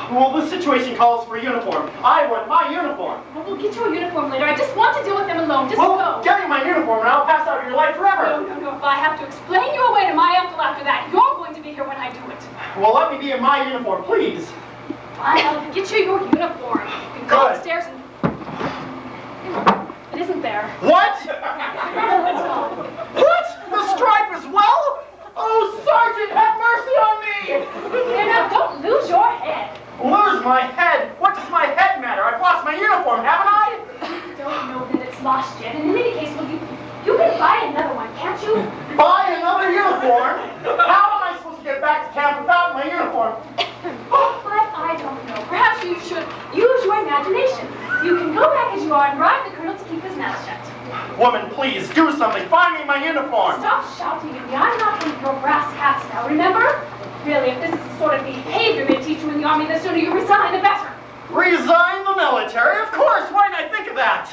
Well, the situation calls for a uniform. I want my uniform. Well, we'll get you a uniform later. I just want to deal with them alone. Just Well, go. get me my uniform and I'll pass out of your life forever. No. If I have to explain you away to my uncle after that, you're going to be here when I do it. Well, let me be in my uniform, please. I'll get you your uniform. You can go Good. upstairs and... It isn't there. What? Let's go. What? The stripe as well? Oh, Sergeant, have mercy on me! There, now, don't lose your head. Lose my head? What does my head matter? I've lost my uniform, haven't I? Don't know that it's lost yet. And in any case, well, you can buy another one, can't you? Buy another uniform? How am I supposed to get back to camp without my uniform? But I don't know. Perhaps you should use your imagination. You can go back as you are and bribe the colonel to keep his mouth shut. Woman, please, do something. Find me my uniform. Stop shouting at me. I'm not one of your brass hats now, remember? Really, if this is the sort of behavior they teach you in the army, the sooner you resign, the better. Resign the military? Of course, why didn't I think of that?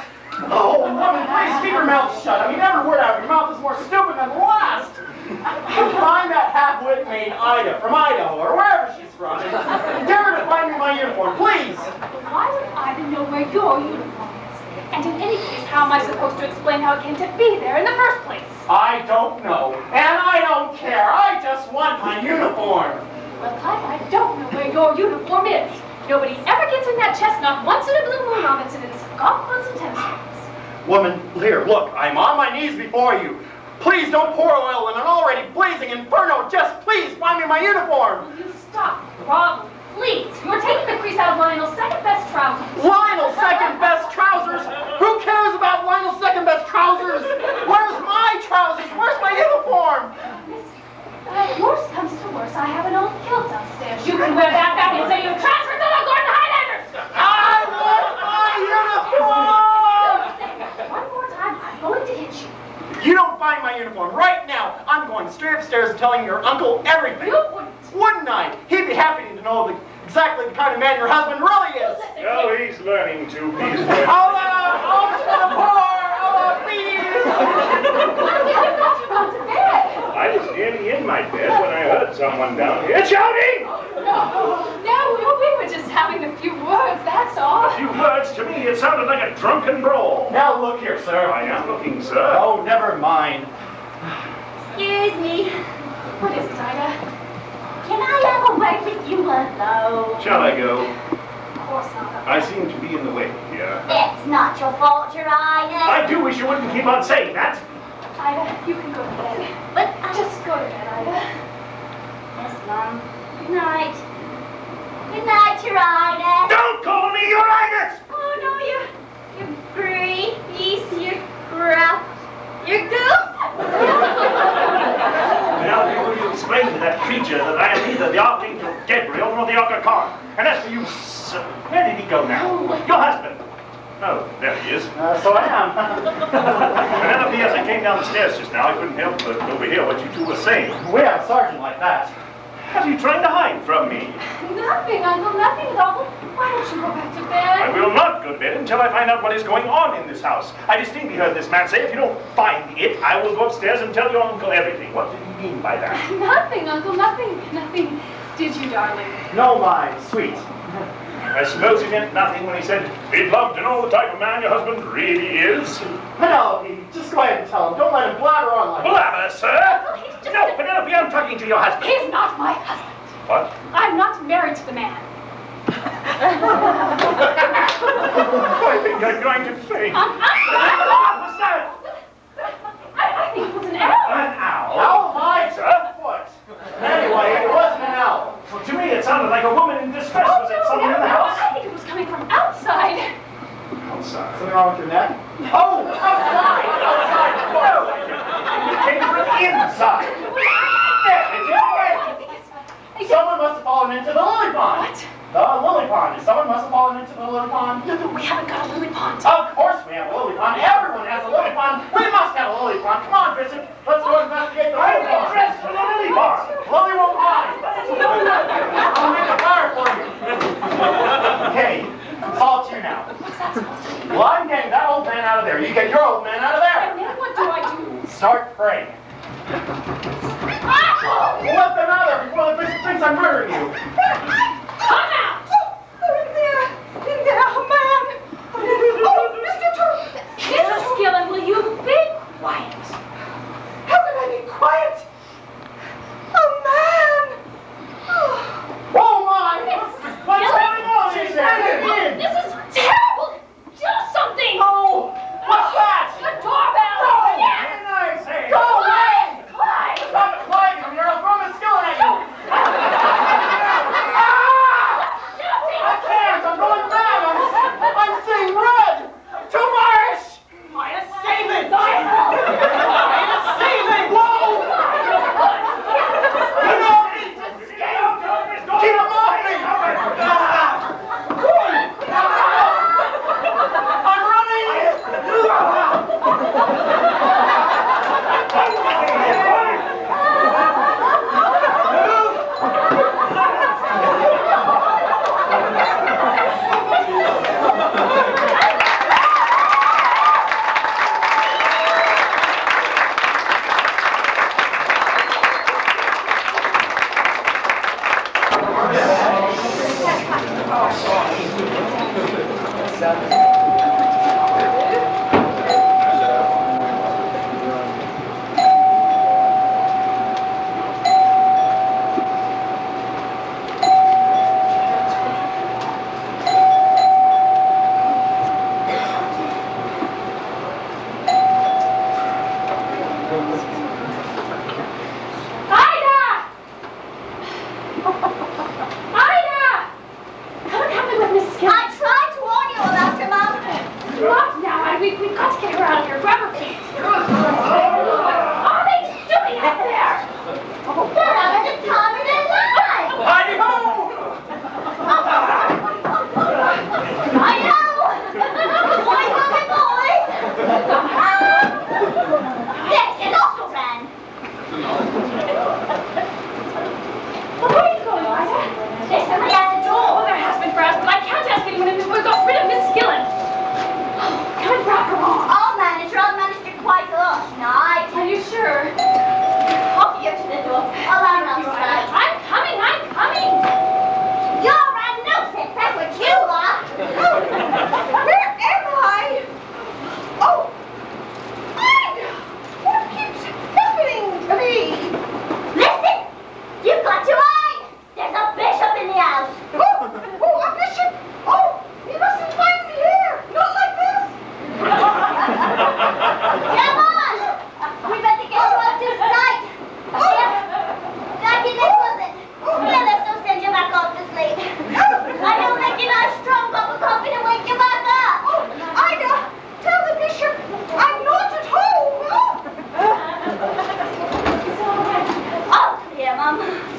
Oh, woman, please keep your mouth shut. I mean, every word out of your mouth is more stupid than the last. Find that half-wit maid Ida from Idaho, or wherever she's from, and dare her to find me my uniform, please. But why would I know where your uniform is? And in any case, how am I supposed to explain how it came to be there in the first place? I don't know, and I don't care. I just want my uniform. Well, I don't know where your uniform is. Nobody ever gets in that chest, not once in a blue moon on it's in golf clubs and tennis shoes. Woman, here, look, I'm on my knees before you. Please don't pour oil in an already blazing inferno. Just please find me my uniform. Will you stop groveling, please? You're taking the crease out of Lionel's second-best trousers. Lionel's second-best trousers? Who cares about Lionel's second-best trousers? Where's my trousers? Where's my uniform? If worse comes to worse, I have an old kilt upstairs. You can wear that back and say you've transferred to the Gordon Highlanders. I want my uniform! One more time, I'm going straight upstairs and telling your uncle everything. You wouldn't. Wouldn't I? He'd be happy to know exactly the kind of man your husband really is. Oh, he's learning to. He's learning. Allah, to the poor, Allah, please. I thought you got to bed. I was nearly in my bed when I heard someone down here shouting! No, we were just having a few words, that's all. A few words to me, it sounded like a drunken brawl. Now look here, sir. I am looking, sir. Oh, never mind. Excuse me. What is it, Ida? Can I have a word with you alone? Shall I go? Of course not. I seem to be in the way here. It's not your fault, Your Highness. I do wish you wouldn't keep on saying that. Ida, you can go to bed. But Just go to bed, Ida. Yes, Mom. Good night. Good night, Your Highness. Don't call me Your Highness! Oh no, you great piece, you crap, you goof. Now, will you explain to that creature that I am neither the Archangel Gabriel nor the Archon? And as for you, sir, where did he go now? Your husband. Oh, there he is. So I am. Penelope, as I came down the stairs just now, I couldn't help but overhear what you two were saying. We have a sergeant like that. What are you trying to hide from me? Nothing, Uncle, nothing at all. Why don't you go back to bed? I will not go to bed until I find out what is going on in this house. I distinctly heard this man say, if you don't find it, I will go upstairs and tell your uncle everything. What did he mean by that? Nothing, Uncle, nothing. Did you, darling? No, my sweet. I suppose he meant nothing when he said, he'd love to know the type of man your husband really is. Penelope, just go ahead and tell him. Don't let him blabber on like that. Blabber, sir! No, Penelope, I'm talking to your husband. He's not my husband. What? I'm not married to the man. I think I'm going to faint. What was that? I think it was an owl. An owl? Owl, my Sir? foot. Anyway, it wasn't an owl. Well, to me, it sounded like a woman in distress. Was it someone in the house? I think it was coming from outside. Outside. Something wrong with your neck? Oh, outside! Outside! No! It came from inside. There it is. I think it's... Someone must have fallen into the lily pond. What? The lily pond. Someone must have fallen into the lily pond. No, we haven't got a lily pond. Of course we have a lily pond. Everyone has a lily pond. We must have a lily pond. Come on, Bishop. Let's go investigate the I'm lily pond. dressed for the lily pond. Lily won't hide. I'll make a fire for you. Okay, it's all to you now. What's that supposed to be? Well, I'm getting that old man out of there. You get your old man out of And there. then what do I do? Start praying. What's the matter before the bishop thinks I'm murdering you? Come out! In there, a man. Oh, Mr. Turk. Mrs. Gillen, will you be quiet? How can I be quiet? A man. Oh my! What's going on in there? This is terrible! Do something! Oh! What's that? The doorbell! No! Yes! Didn't I say? Go Go away! Clyde! Stop flying from here! I'll throw my skillet at you! I can't! I'm going mad! I'm seeing red! Too much! Maya, save it! Maya, save it! Whoa! You know, keep him off me! I'm Ida! Ida! Come and help me with Mrs. Gillen. I tried to warn you about your mom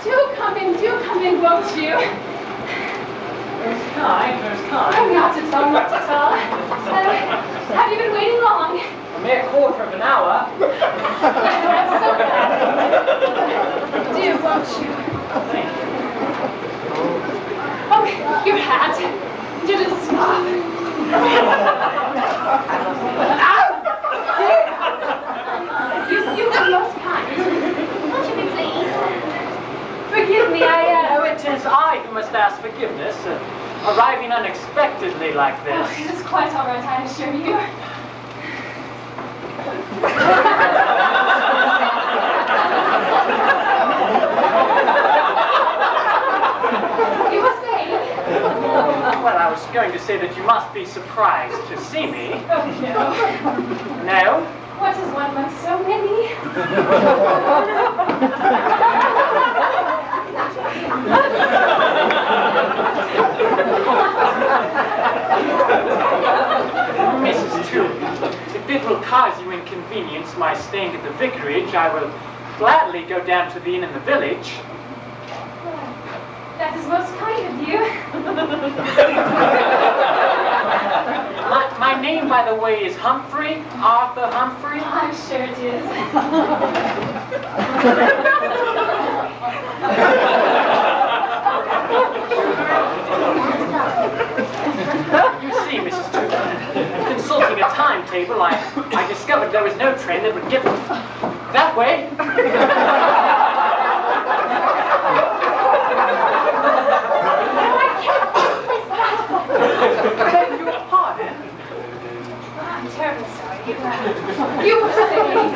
Do come in, won't you? Where's kind, where's kind? Oh, not at all, not at all. Have you been waiting long? A mere quarter of an hour. I'm so glad. Do, won't you? Thank you. Oh, your hat. Your little scarf. You've been most kind. Won't you be pleased? Forgive me, Oh, it is I who must ask forgiveness, arriving unexpectedly like Oh, this. it's quite all right, I assure you. You were saying? Well, I was going to say that you must be surprised to see me. Oh, no. No? What is one among so many? Mrs. Toop, if it will cause you inconvenience my staying at the vicarage, I will gladly go down to the inn in the village. That is most kind of you. My name, by the way, is Humphrey, Arthur Humphrey. I'm sure it is. You see, Mrs. Toop, consulting a timetable, I discovered there was no train that would get that way. Beg your pardon? I'm terribly sorry. You were saying,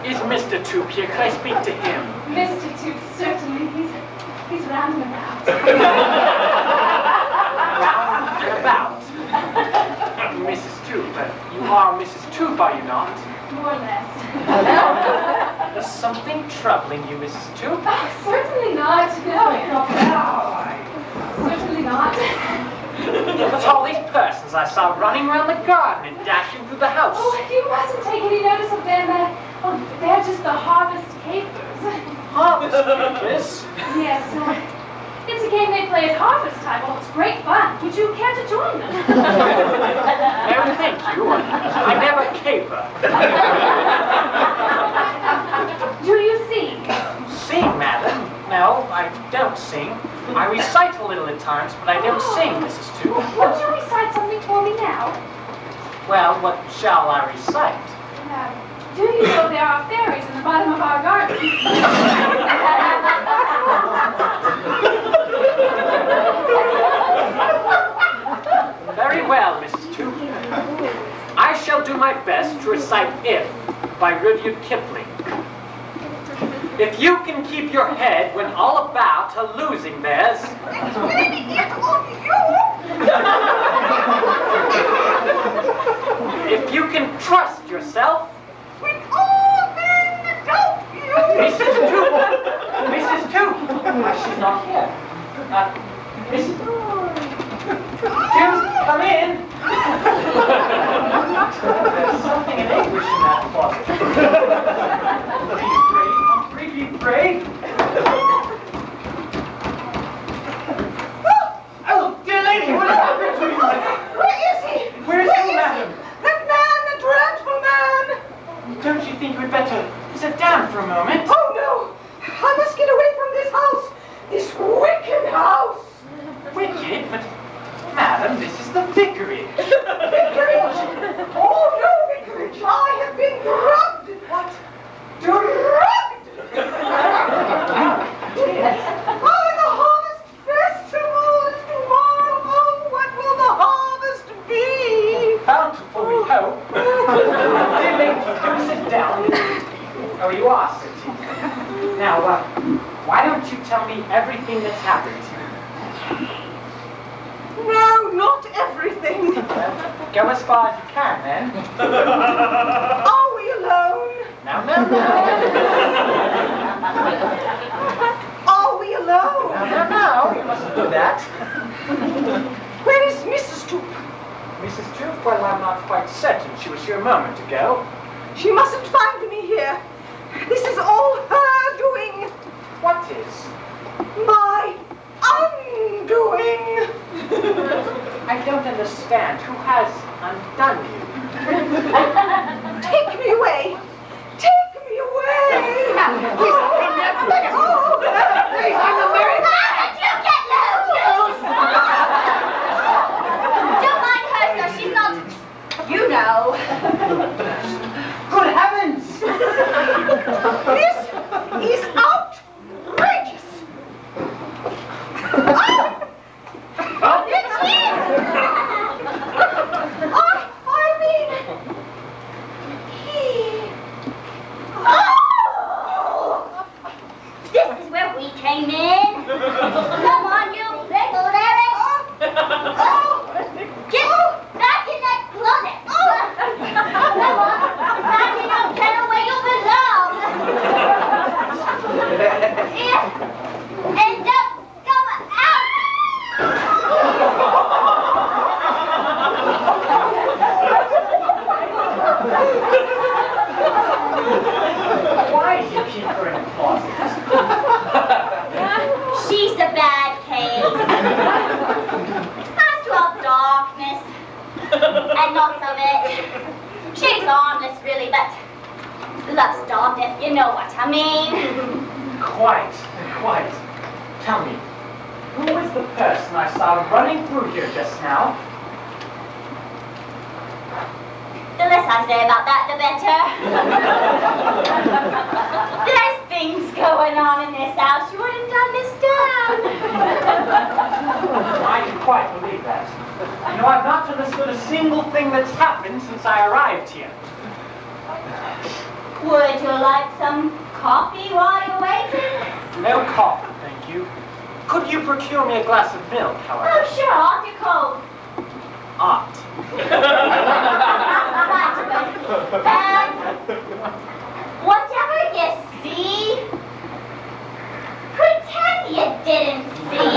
Is Mr. Toop here? Can I speak to him? Mr. Tooth, certainly, he's round and about. Round and about. Mrs. Toop, you are Mrs. Toop, are you not? More or less. Is something troubling you, Mrs. Toop? Oh, certainly not. No. Certainly not. But all these persons I saw running around the garden and dashing through the house. Oh, you mustn't take any notice of them. They're just the harvest capers. Harvest capers? Yes, it's a game they play at harvest time. Oh, it's great fun. Would you care to join them? No, thank you. I never caper. Do you sing? Sing, madam? No, I don't sing. I recite a little at times, but I don't sing, Mrs. Toop. Won't you recite something for me now? Well, what shall I recite? Do you know there are fairies in the bottom of our garden? Very well, Mrs. Toop. I shall do my best to recite If by Rudyard Kipling. If you can keep your head when all about are losing theirs. It's raining it on you! If you can trust yourself. With all men don't you! Mrs. Toop! Mrs. Toop! She's not here. Mrs. Toop, come in! There's something in English in that closet. Be brave. Oh, dear lady, what has happened to you? Where is he? Where is he, madam? That man, the dreadful man! Don't you think we'd better sit down for a moment? Oh no! I must get away from this house! This wicked house! Wicked? But, madam, this is the vicarage. Vicarage! Oh no, vicarage! I have been drugged! What? Drugged! Oh, the harvest festival is tomorrow! Oh, what will the harvest be? Bountiful, we hope. Dear lady, do sit down. Oh, you are sitting. Now, why don't you tell me everything that's happened to you? No, not everything. Go as far as you can, then. Are we alone? No, no, no. Are we alone? No, no, you mustn't do that. Where is Mrs. Toop? Mrs. Toop, well, I'm not quite certain. She was here a moment ago. She mustn't find me here. This is all her doing. What What is? My undoing. I don't understand. Who has undone you? Take me away. Take me away. Please, I'm the very... You get loose! Don't mind her, sir. She's not... You know. Good heavens! This is outrageous. It's you! I mean, he... Oh! This is where we came in. Come on, you pickled Eric. Get back in that closet. Come on, back in your kennel where you belong. And don't come out. Why do you keep her in a closet? She's a bad case. Has to have darkness and lots of it. She's harmless, really, but love-starved, if you know what I mean. Quite. Tell me, who was the person I saw running through here just now? The less I say about that, the better. There's things going on in this house you wouldn't understand. I can quite believe that. You know, I've not understood a single thing that's happened since I arrived here. Would you like some coffee while you're waiting? No coffee, thank you. Could you procure me a glass of milk, however? Oh, sure, hot or cold. Aunt. And whatever you see, pretend you didn't see.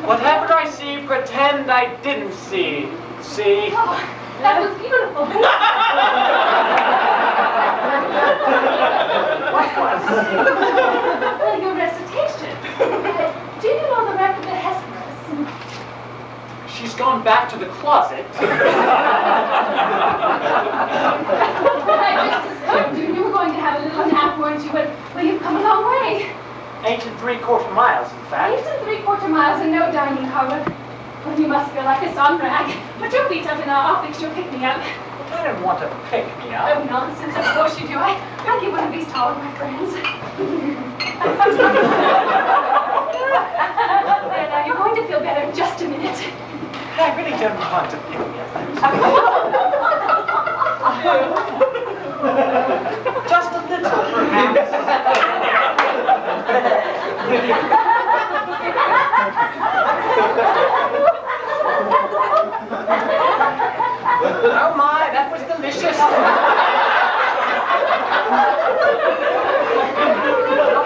Whatever I see, pretend I didn't see. See? Oh, that was beautiful. What was? Well, your recitation. Do you know the record of the Hesperus? She's gone back to the closet. I just assumed you were going to have a little nap, weren't you? But well, you've come a long way. 8 3/4 miles, in fact. 8 3/4 miles and no dining car. Well, you must feel like a song rag. Put your feet up and I'll fix your pick-me-up. I didn't want to pick me Oh, up. nonsense. Of course you do. I get one of these tall of my friends. There, now, you're going to feel better in just a minute. I really don't want to pick me up. Just a little, perhaps. Oh my, that was delicious. Not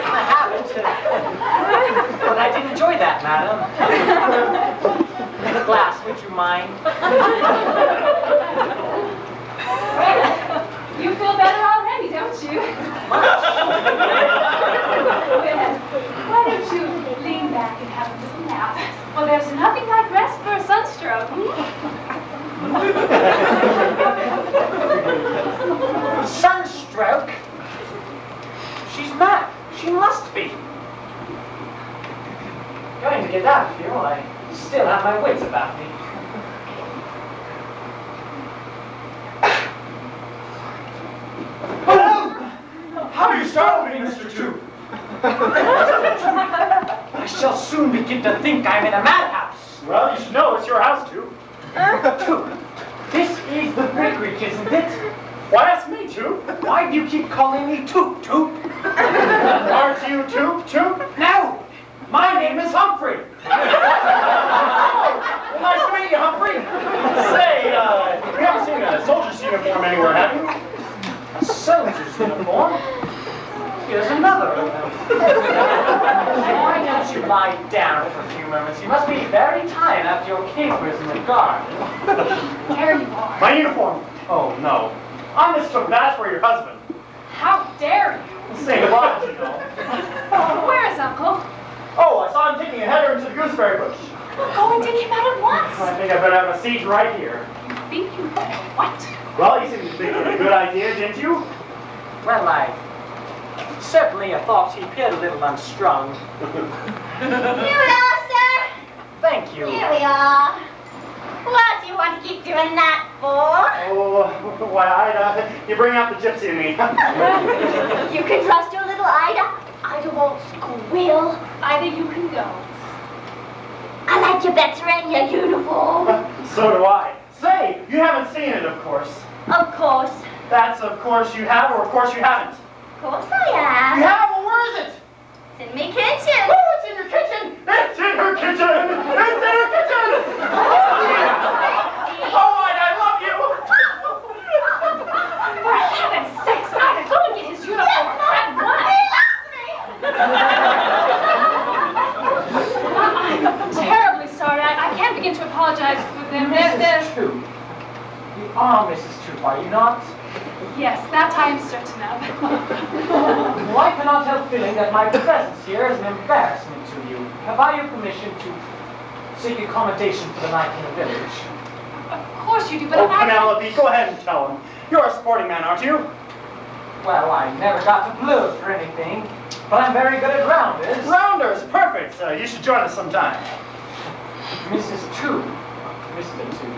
from a habit. But I did enjoy that, madam. A glass, would you mind? You feel better already, don't you? Well, why don't you lean back and have a little nap? Well, there's nothing like rest for a sunstroke. Sunstroke? She's mad. She must be. Going to get out of here while I still have my wits about me. How do you startle me, Mr. Two? I shall soon begin to think I'm in a madhouse. Well, you should know it's your house, Two. Toop, this is the vicarage, isn't it? Why ask me, Two? Why do you keep calling me Toop, Toop? Aren't you Toop, Toop? No, my name is Humphrey. Well, nice to meet you, Humphrey. Say, we haven't seen a soldier's uniform anywhere, have you? A soldier's uniform? Here's another of them. Why don't you lie down for a few moments? You must be very tired after your capers in the garden. There you are. My uniform. Oh, no. I mistook that for your husband. How dare you? Say goodbye, you know. Where is Uncle? Oh, I saw him taking a header into the gooseberry bush. Go and take him out at once. I think I better have a seat right here. You think you know what? Well, you seem to think it's a good idea, didn't you? Well, I certainly thought he appeared a little unstrung. Here we are, sir. Thank you. Here we are. What do you want to keep doing that for? Oh, why, Ida, you bring out the gypsy in me. You can trust your little Ida. Ida won't squeal. Either you can go. I like you better in your uniform. So do I. Say, you haven't seen it, of course. Of course. That's of course you have, or of course you haven't. Of course I am. You have? Well, where is it? It's in me kitchen. Oh, it's in your kitchen! It's in her kitchen! It's in her kitchen! Oh, Ida, I love you! For heaven's sakes, Ida, go and get his uniform at once. I'm terribly sorry. I can't begin to apologize for them. They're... Mrs. Troop. You are Mrs. Troop, are you not? Yes, that I am certain of. Well, I cannot help feeling that my presence here is an embarrassment to you. Have I your permission to seek accommodation for the night in the village? Of course you do, but Oh, I... Penelope, go ahead and tell him. You're a sporting man, aren't you? Well, I never got to blues for anything, but I'm very good at rounders. Rounders, perfect. You should join us sometime. Mrs. Troop. Mr. Troop.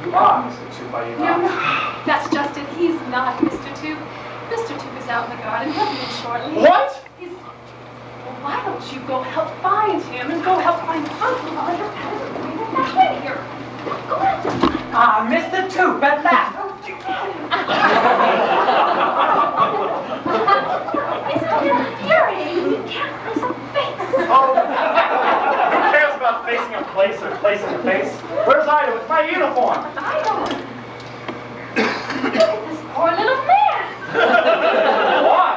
You are Mr. Troop, are you No, not? no, that's just it. He's not Mr. Tube. Mr. Tube is out in the garden. He'll be in shortly. What? He's... Well, why don't you go help find him and go help find Uncle while you're at it? Bring him back in here. Go ahead. Ah, Mr. Troop, at last! He's got a fury. He can't lose a face. Oh, who cares about facing a place or placing a face? Where's Ida with my uniform? I don't... Look at this poor little man. Why?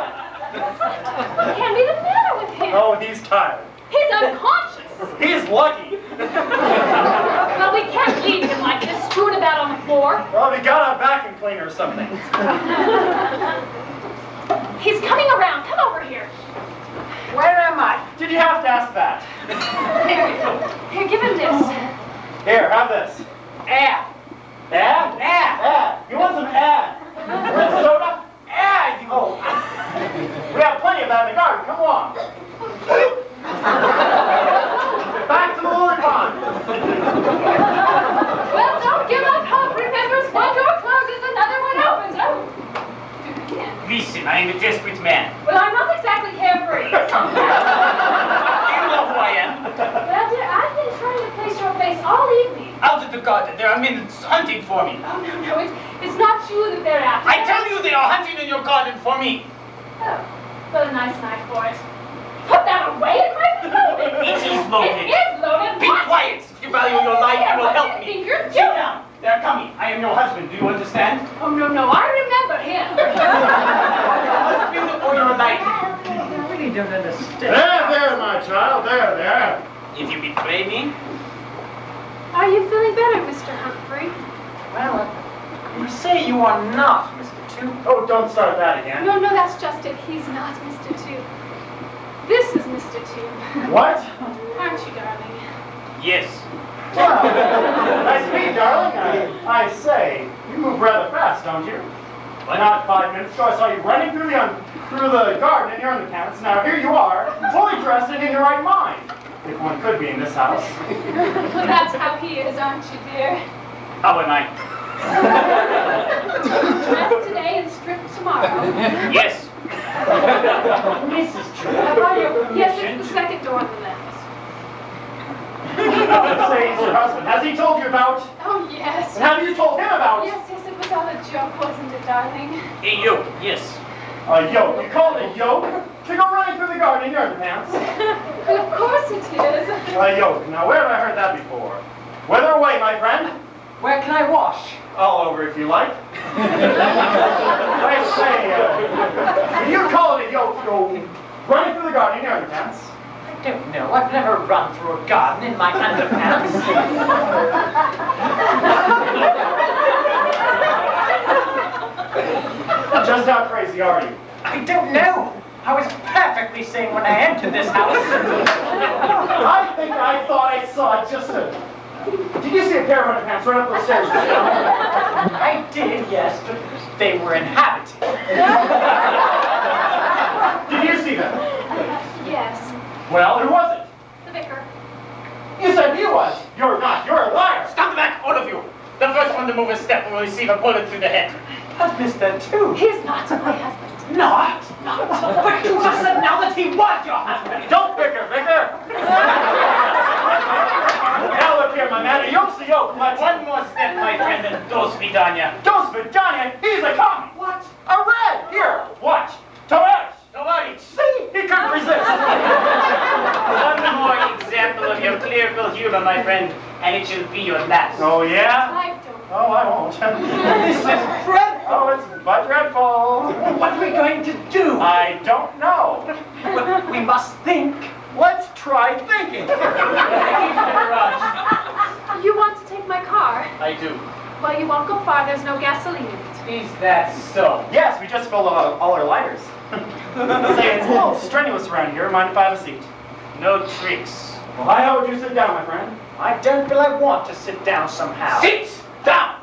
What can be the matter with him? Oh, he's tired. He's unconscious. He's lucky. Well, we can't leave him like this, strewn about on the floor. Well, we got a vacuum cleaner or something. He's coming around. Come over here. Where am I? Did you have to ask that? Here, give him this. Here, have this. Air! Add? Add. You want some add? Red soda? Add, you. Oh. We have plenty of that in the garden. Come along. Back to the lily pond. Well, don't give up hope. Remember, one door closes, another one opens. Oh. Do it again. Listen, I am a desperate man. Well, I'm not exactly carefree. You know who I am. Well, dear, I've been trying to place your face all evening. Out of the garden, there are men hunting for me. Oh, no, it's not you that they're after. I tell you, they are hunting in your garden for me. Oh, what a nice night for it. Put that away, it might be loaded. It is loaded. It is loaded. Be quiet. If you value your life, you will help me. You're Sit down. They are coming. I am your husband. Do you understand? Oh, no, I remember him. Husband or your life? I really don't understand. There, my child. There. If you betray me, Are you feeling better, Mr. Humphrey? well, you say you are not Mr. Troop. Oh, don't start that again. No, that's just it. He's not Mr. Tube. This is Mr. Tube. What? Aren't you, darling? Yes. Well, nice to meet you, darling. I say, you move rather fast, don't you? Not 5 minutes ago, I saw you running through the garden in your underpants. Now here you are, fully dressed and in your right mind. If one could be in this house. Well, that's how he is, aren't you, dear? How am I? Dressed today and stripped tomorrow. Yes. Mrs. Troop, have I your permission Yes, it's the second door on the left. Say he's your husband. Has he told you about? Oh, yes. And have you told him about? Yes, it was all a joke, wasn't it, darling? Hey, you. Yes. A yoke. You call it a yoke? To go running through the garden in your underpants? Well, of course it is. A yoke. Now, where have I heard that before? Whither away, my friend? Where can I wash? All over, if you like. I say, you call it a yoke to go running through the garden in your underpants? I don't know. I've never run through a garden in my underpants. Just how crazy are you? I don't know. I was perfectly sane when I entered this house. I think I thought I saw just a... Did you see a pair of underpants right up the stairs? I did, yes, but they were inhabited. Did you see them? Yes, Well, who was it? the vicar. You said he was. You're not. You're a liar. Stand back, all of you. The first one to move a step will receive a bullet through the head. But Mr. Two. He's not my husband. Not. But you just said now that he was your husband. Don't bicker, Vicar. Now look here, my man. A yoke's a yoke. But One more step, my friend, and dos vidania. Dos Vidania, he's a commie. What? A red. Here, watch. Tovarich. Tovarich. See? He couldn't resist. One more example of your clerical humor, my friend, and it shall be your last. Oh, yeah? I don't. Oh, I won't. This is dreadful. Oh, it's but dreadful. What are we going to do? I don't know. We must think. Let's try thinking. You want to take my car? I do. Well, you won't go far. There's no gasoline in it. Is that so? Yes, we just filled all our lighters. Say, it's a little strenuous around here. Mind if I have a seat? No tricks. Well, how would you sit down, my friend? I don't feel I want to sit down somehow. Sit down!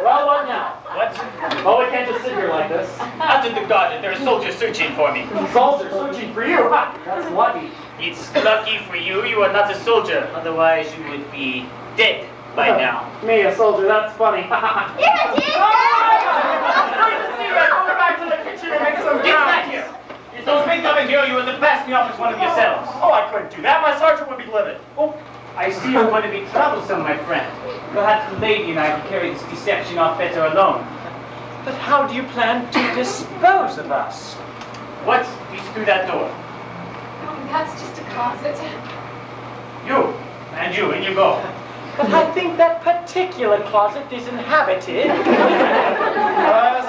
Well, what now? What? Oh, we can't just sit here like this. Out in the garden, there are soldiers searching for me. Soldiers searching for you. Ha! That's lucky. It's lucky for you, you are not a soldier. Otherwise, you would be dead by now. Me, a soldier. That's funny. Here it is! Great to see you. Go back to the kitchen and make some Get back brownies. here! If those men come in here, you would have passed me off as one of yourselves. Oh, I couldn't do that. My sergeant would be livid. Oh, I see you're going to be troublesome, my friend. Perhaps the lady and I can carry this deception off better alone. But how do you plan to dispose of us? What is through that door? Oh, that's just a closet. You. And you go. But I think that particular closet is inhabited.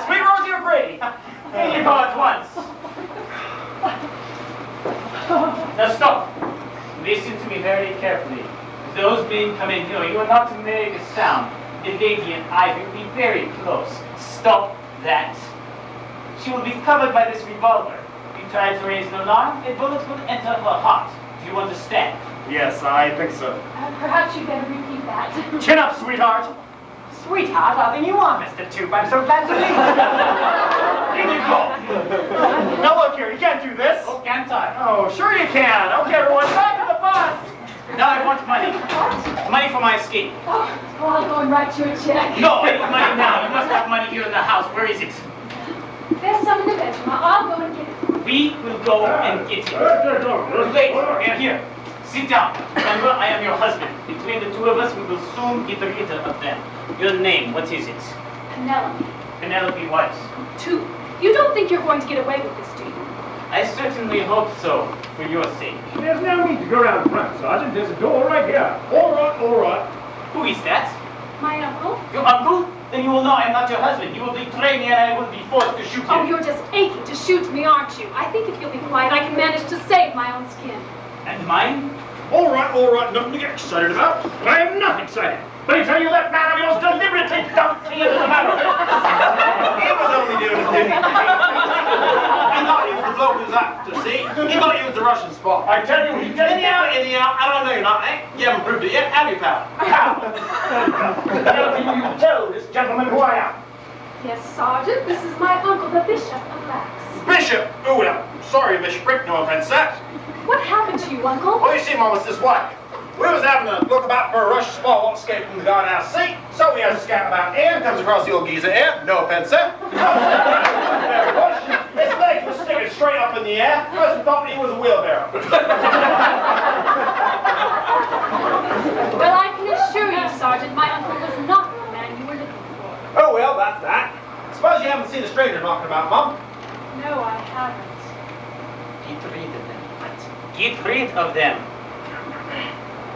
Sweet Rosie O'Grady. Here you go at once. Now stop. Listen to me very carefully. Those men come in here. You are not to make a sound. The lady and I will be very close. Stop that. She will be covered by this revolver. If you try to raise an alarm, a bullet will enter her heart. Do you understand? Yes, I think so. Perhaps you better repeat that. Chin up, sweetheart. Sweetheart, I think you are, Mr. Tube. I'm so glad to meet Here you go. Now look here, you can't do this. Oh, can't I? Oh, sure you can. Okay, everyone, back to the bus. Now I want money. Money for my escape. Oh, well, I'll go and write you a check. No, I need money now. You must have money here in the house. Where is it? There's some in the bedroom. I'll go and get it. We will go and get it. Wait, here. Sit down. Remember, I am your husband. Between the two of us, we will soon get rid of them. Your name, what is it? Penelope. Penelope what? Two. You don't think you're going to get away with this, do you? I certainly hope so, for your sake. There's no need to go around front, Sergeant. There's a door right here. All right, all right. Who is that? My uncle? Your uncle? Then you will know I am not your husband. You will betray me and I will be forced to shoot you. Oh, you're just aching to shoot me, aren't you? I think if you'll be quiet, I can manage to save my own skin. And mine? All right, nothing to get excited about. I am not excited. But I tell you that man of yours deliberately dumped me into the barrel. He was only doing his duty. He thought he was the bloke who's up to see. He thought he was the Russian spy. I tell you, he did Anyhow, I don't know you're not, eh? You haven't proved it yet, have you, pal? How? Will you tell this gentleman who I am? Yes, Sergeant, this is my uncle, the Bishop of Lax. Bishop! Oh, well, sorry, Bishoprick, no offense, sir. What happened to you, Uncle? Well, you see, Mum, it's this way. We was having a look about for a Russian spy what escaped from the guardhouse seat, so we had a scout about here, comes across the old geezer here, no offense, sir. His legs were sticking straight up in the air, person thought he was a wheelbarrow. Well, I can assure you, Sergeant, my uncle was not the man you were looking for. Oh, well, that's that. Suppose you haven't seen a stranger knocking about, Mum. No, I haven't. Get rid of them. What? Get rid of them.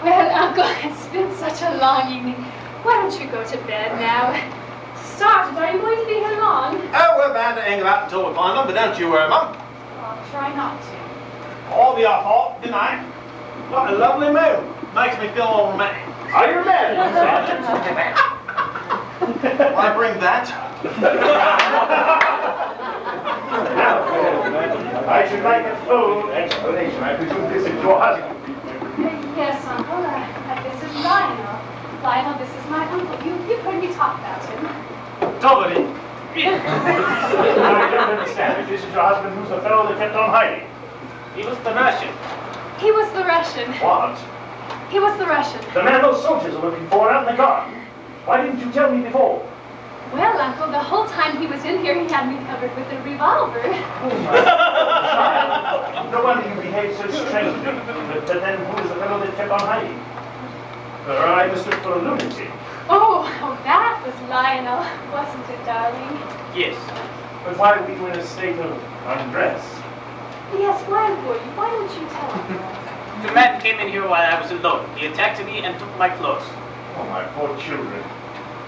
Well, Uncle, it's been such a long evening. Why don't you go to bed now? Sergeant, are you going to be here long? Oh, we're bound to hang about until we find them, but don't you worry, Mum. I'll try not to. I'll be off hot, good night. What a lovely moon. Makes me feel all romantic. Are you married, Sergeant? I bring that. Now, I should like a full explanation. I presume this is your husband. Yes, Uncle. This is Lionel. Lionel, this is my uncle. You've heard me talk about him. Totally. I don't understand. If this is your husband, who's the fellow that kept on hiding? He was the Russian. He was the Russian. What? He was the Russian. The man those soldiers are looking for out in the garden. Why didn't you tell me before? Well, Uncle, the whole time he was in here, he had me covered with a revolver. No wonder you behaved so strangely. But then who was the fellow that kept on hiding? I mistook for a lunatic. Oh, that was Lionel, wasn't it, darling? Yes. But why were you in a state of undress? Yes, why were you? Why don't you tell me? The man came in here while I was alone. He attacked me and took my clothes. Oh, my poor children.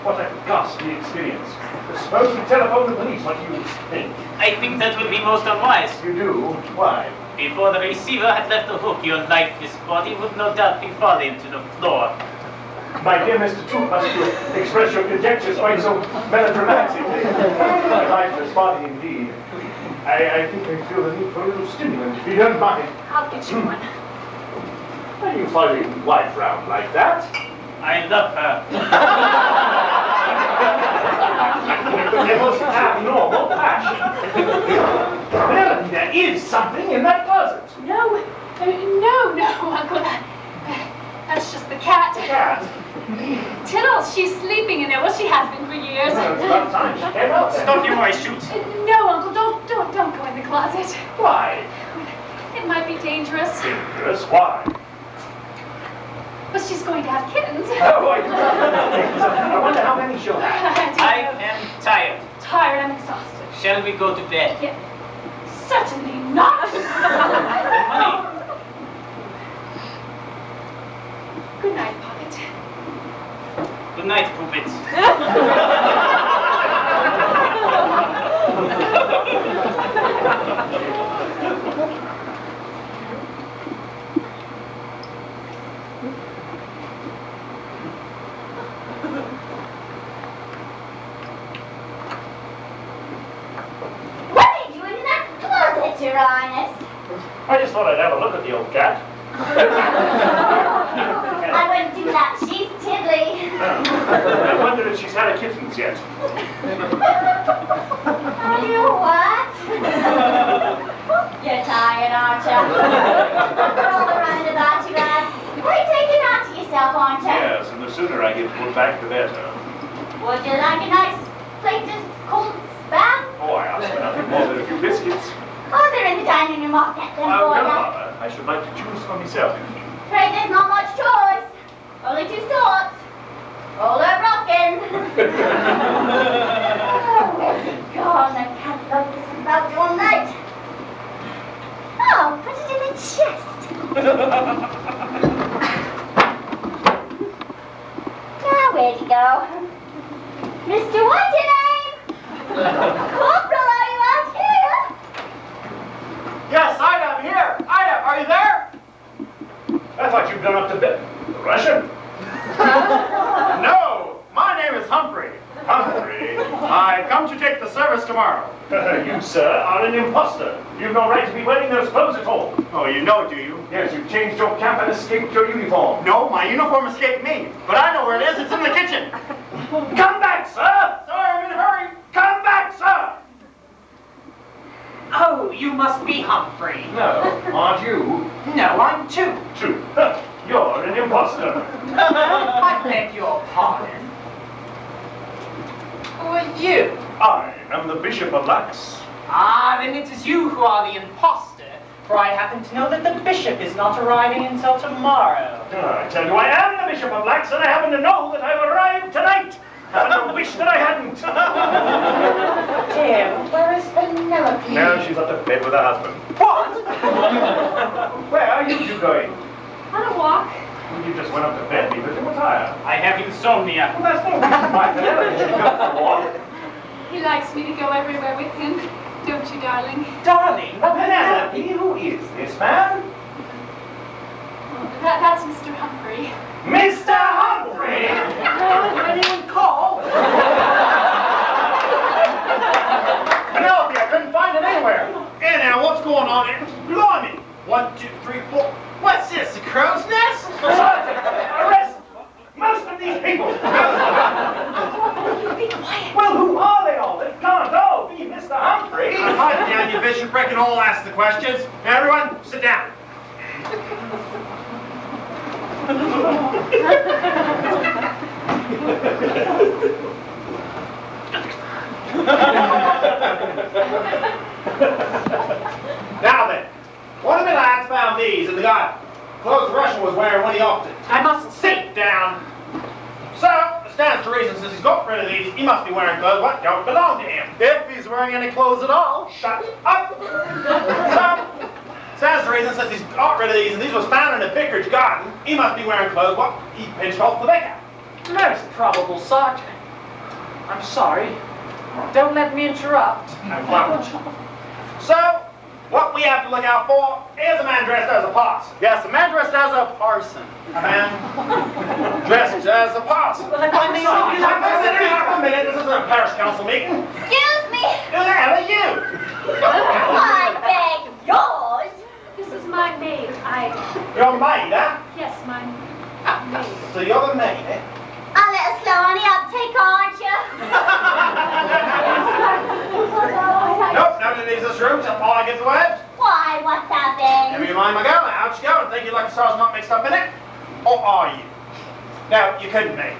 What a ghastly experience. Suppose we telephone the police. What do you think? I think that would be most unwise. You do? Why? Before the receiver had left the hook, your lifeless body would no doubt be falling to the floor. My dear Mr. Troop, must you express your conjectures quite so melodramatically? My lifeless body, indeed. I think I feel the need for a little stimulant, if you don't mind. I'll get you one. Why are you following your wife round like that? I love her. A most abnormal passion. Melanie, there is something in that closet. No, Uncle. That's just the cat. The cat? Tittles, she's sleeping in there. Well, she has been for years. Well, it's about time she came out then. Stop you or I shoot. No, Uncle, don't go in the closet. Why? It might be dangerous. Dangerous? Why? But she's going to have kittens. Oh, I wonder how many she'll have. I am tired. Tired, I'm exhausted. Shall we go to bed? Yeah. Certainly not. Money. Good night, Pocket. Good night, Puppets. What are you doing in that closet, Your Highness? I just thought I'd have a look at the old cat. I wouldn't do that. She's tiddly. I wonder if she's had a kittens yet. Are you what? You're tired, aren't you? Roll around about you, lad. Quite taking out to yourself, aren't you? Yes, and the sooner I get put back, the better. Would you like a nice plate of cold spam? Oh, I ask for nothing more than a few biscuits. Oh, they're in the dining room. I'll get them Oh, for no, you. Mama. I should like to choose for myself. Afraid there's not much choice. Only two sorts. Roller rockin'. Oh, where's it gone? I can't focus about all night. Oh, put it in the chest. Now, where'd you go? Mr. What's your name? Corporal, are you out here? Yes, Ida, I'm here. Ida, are you there? I thought you'd gone up to bed. The Russian? No, my name is Humphrey. Humphrey. I've come to take the service tomorrow. You, sir, are an imposter. You've no right to be wearing those clothes at all. Oh, you know, do you? Yes, you've changed your cap and escaped your uniform. No, my uniform escaped me. But I know where it is. It's in the kitchen. Come back, sir! Sorry, I'm in a hurry. Come back, sir! Oh, you must be Humphrey. No, aren't you? No, I'm two. True. You're an imposter. I beg your pardon. Who are you? I am the Bishop of Lax. Ah, then it is you who are the imposter, for I happen to know that the bishop is not arriving until tomorrow. I tell you, I am the Bishop of Lax, and I happen to know that I've arrived tonight. And I wish that I hadn't. Dear, where is Penelope? No, she's up to bed with her husband. What? Where are you two going? On a walk. You just went up to bed, because you were tired. I have insomnia. Well, that's no reason why Penelope should go for a walk. He likes me to go everywhere with him. Don't you, darling? Darling, Penelope, who is this man? That's Mr. Humphrey. Mr. Humphrey! Anyone call? Penelope, I couldn't find it anywhere. Hey now, what's going on here? Blimey! 1, 2, 3, 4. What's this, a crow's nest? Sergeant, arrest most of these people! Be quiet. Well, who are they all? It can't all be Mr. Humphrey! Pipe down, you bishop prick, and all ask the questions. Now, everyone, sit down. Now then, one of the lads found these in the garden. Clothes the Russian was wearing when he opted. I mustn't Sit down. So, it stands to reason since he's got rid of these, he must be wearing clothes that don't belong to him. If he's wearing any clothes at all. Shut up! So, stands to reason since he's got rid of these, and these was found in the vicarage garden, he must be wearing clothes what he pinched off the vicar. Most probable, Sergeant. I'm sorry. Don't let me interrupt. I won't. So, what we have to look out for is a man dressed as a parson. Yes, a man dressed as a parson. A man dressed as a parson. Well, if I may Half argue, a minute, this is a parish council meeting. Excuse me. Who the hell are you? I beg yours. This is my maid. You're a maid, huh? Yes, my maid. So you're the maid, eh? A little slow on the uptake, aren't you? Nope, nobody leaves this room till Paula gets away. Why, what's happened? Never you mind my girl, out you go, and think you'd like the stars not mixed up in it? Or are you? No, you couldn't be.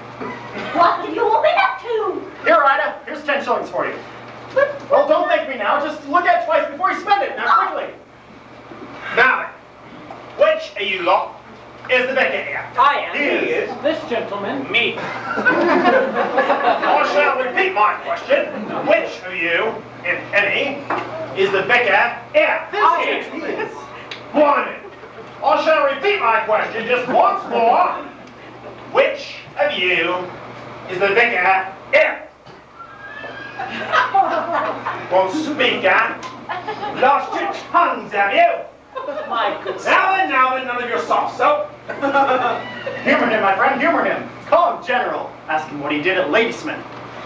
What have you all been up to? Here, Ida, here's 10 shillings for you. Well, don't thank me now. Just look at it twice before you spend it. Now, quickly. Now then, which of you lot is the vicar here? I am. He is. This gentleman. Me. I shall repeat my question. Which of you, if any, is the vicar here? I am. Blimey. I shall repeat my question just once more. Which of you is the vicar here? Won't speak, huh? Lost your tongues, have you? My good Now then, none of your soft soap. Humor him, my friend, humor him. Call him General. Ask him what he did at Ladysmith.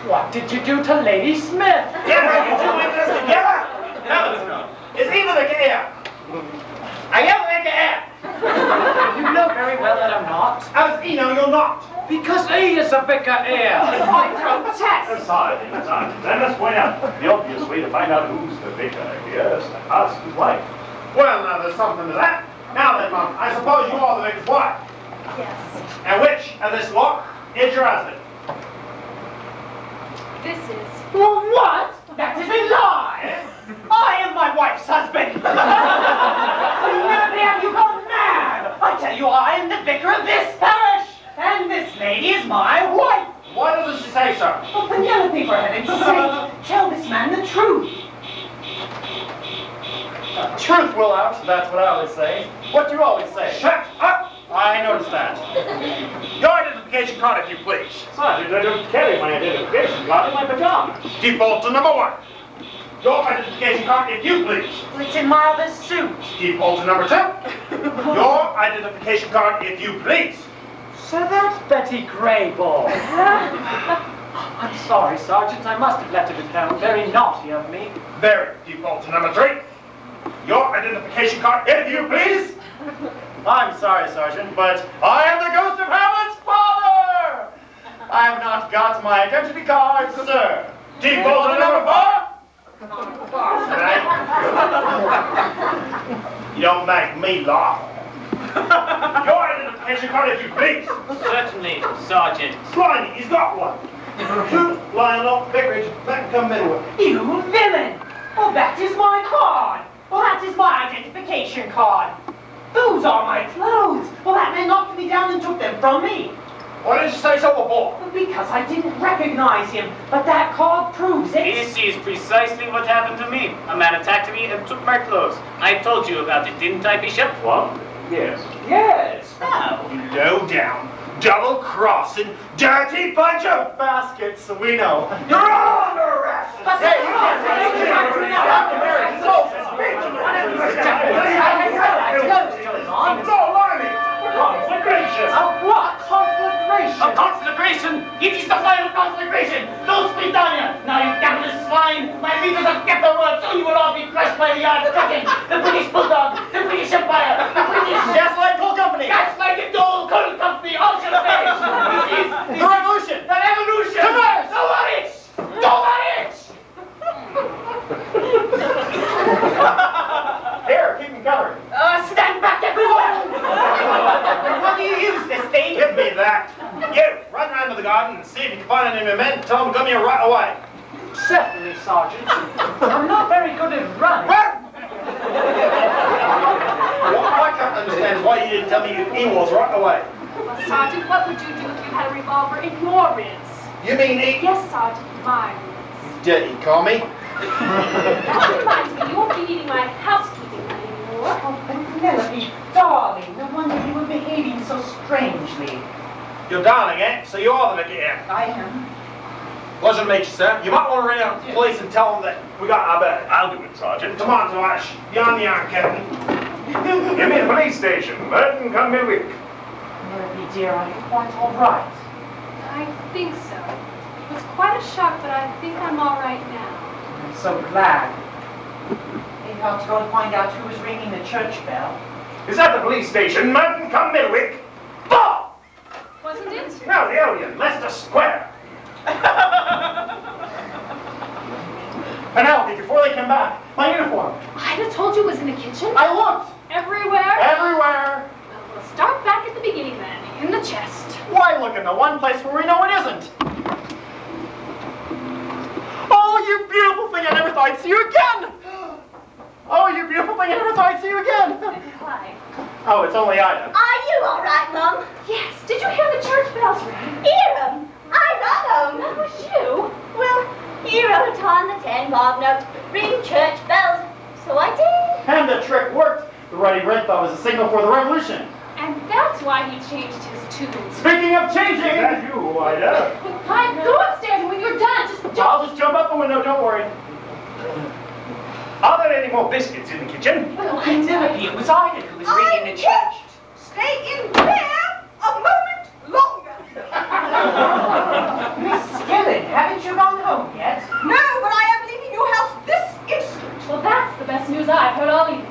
What did you do to Lady Smith? Yeah, you two in this together? Now let's go. Is he the vicar here? Are you the vicar here? You know very well that I'm not. How does he know you're not? Because he is a vicar heir. I protest. Sergeant, then let's point out the obvious way to find out who's the vicar here is to ask his wife. Well, now there's something to that. Now then, Mum, I suppose you are the vicar's wife. Yes. And which of this lot is your husband? This is. Well, what? That is a lie. I am my wife's husband. Never have you gone mad. I tell you, I am the vicar of this parish. And this lady is my wife. Why doesn't she say so? Oh, Penelope, for heaven's sake, tell this man the truth. Truth will out, that's what I always say. What do you always say? Shut up! I noticed that. Your identification card, if you please. Sergeant, I don't carry my identification card in my pajamas. Default to number 1. Your identification card, if you please. It's in my other suit. Default to number 2. Your identification card, if you please. So that's Betty Grayball. I'm sorry, Sergeant. I must have let it down. Very naughty of me. Very. Default to number 3. Your identification card, if you please. I'm sorry, Sergeant, but I am the ghost of Hamlet's father! I have not got my identity card, sir. Default to number 4. You don't make me laugh. Your identification card, if you please. Certainly, Sergeant. Blimey, he's got one. 2 Lionel Vicarage, back come middle. You villain! Well, that is my card. Well, that is my identification card. Those are my clothes. Well, that man knocked me down and took them from me. Why didn't you say so before? Because I didn't recognize him. But that card proves it. This is precisely what happened to me. A man attacked me and took my clothes. I told you about it, didn't I, Bishop? What? Yes. Yes. Oh. You low down, double-crossing, dirty bunch of... Baskets, we know. You're all under arrest! But No, Limey! Conflagration! A what? Conflagration? A conflagration! It is the final conflagration! Don't speak down here! Now, you devilish swine! My leaders have kept their word, so you will all be crushed by the yard cutting! The British Bulldog! The British Empire! The British Gaslight Coal Company! Gaslighted Dole Coal Company! All shall perish! This is The revolution! the revolution! To Mars! The Warwich! The Warwich! Here, keep them covered. Stand back, everyone! How do you use this thing? Give me that. You, run round to the garden and see if you can find any of my men. Tell them to come here right away. Certainly, Sergeant. I'm not very good at running. What I can't understand is why you didn't tell me who he was right away. Well, Sergeant, what would you do if you had a revolver in your ribs? You mean he? Yes, Sergeant, my ribs. Dirty commie. That reminds me, you won't be needing my housekeeping money anymore. Oh, Penelope, darling, no wonder you were behaving so strangely. You're darling, eh? So you are the Vicky here. I am. Pleasure to meet you, sir. You might want to ring out the police and tell them that we got our bed. I'll do it, Sergeant. Come on, Tosh. Beyond the yarn, Captain. Give me the police station. Merton, come Midwick. Penelope, dear, are you quite all right? I think so. It was quite a shock, but I think I'm all right now. I'm so glad. Maybe I'll go and find out who was ringing the church bell. Is that the police station? Merton, come Midwick. Bob! Wasn't it? No, the Odeon, Leicester Square. Penelope, before they come back, my uniform. I'd have told you it was in the kitchen. I looked Everywhere. everywhere. Well, we'll start back at the beginning then, in the chest. Why look in the one place where we know it isn't? Oh, you beautiful thing, I never thought I'd see you again! Oh, you beautiful thing, I never thought I'd see you again! Clive. Oh, it's only Ida. Are you all right, Mum? Yes, did you hear the church bells ring? Hear 'em? I run 'em. That was you. Well, you wrote on the 10 mark note, ring church bells. So I did. And the trick worked. The ruddy red thought was a signal for the revolution. And that's why he changed his tune. Speaking of Is changing, that you, Ida? Clive, go upstairs, and when you're done, just jump. I'll just jump out the window, don't worry. Are there any more biscuits in the kitchen? Well, Penelope, it was Ida who was ringing the church. Stay in there a moment longer. Miss Skillen, haven't you gone home yet? No, but I am leaving your house this instant. Well, that's the best news I've heard all evening.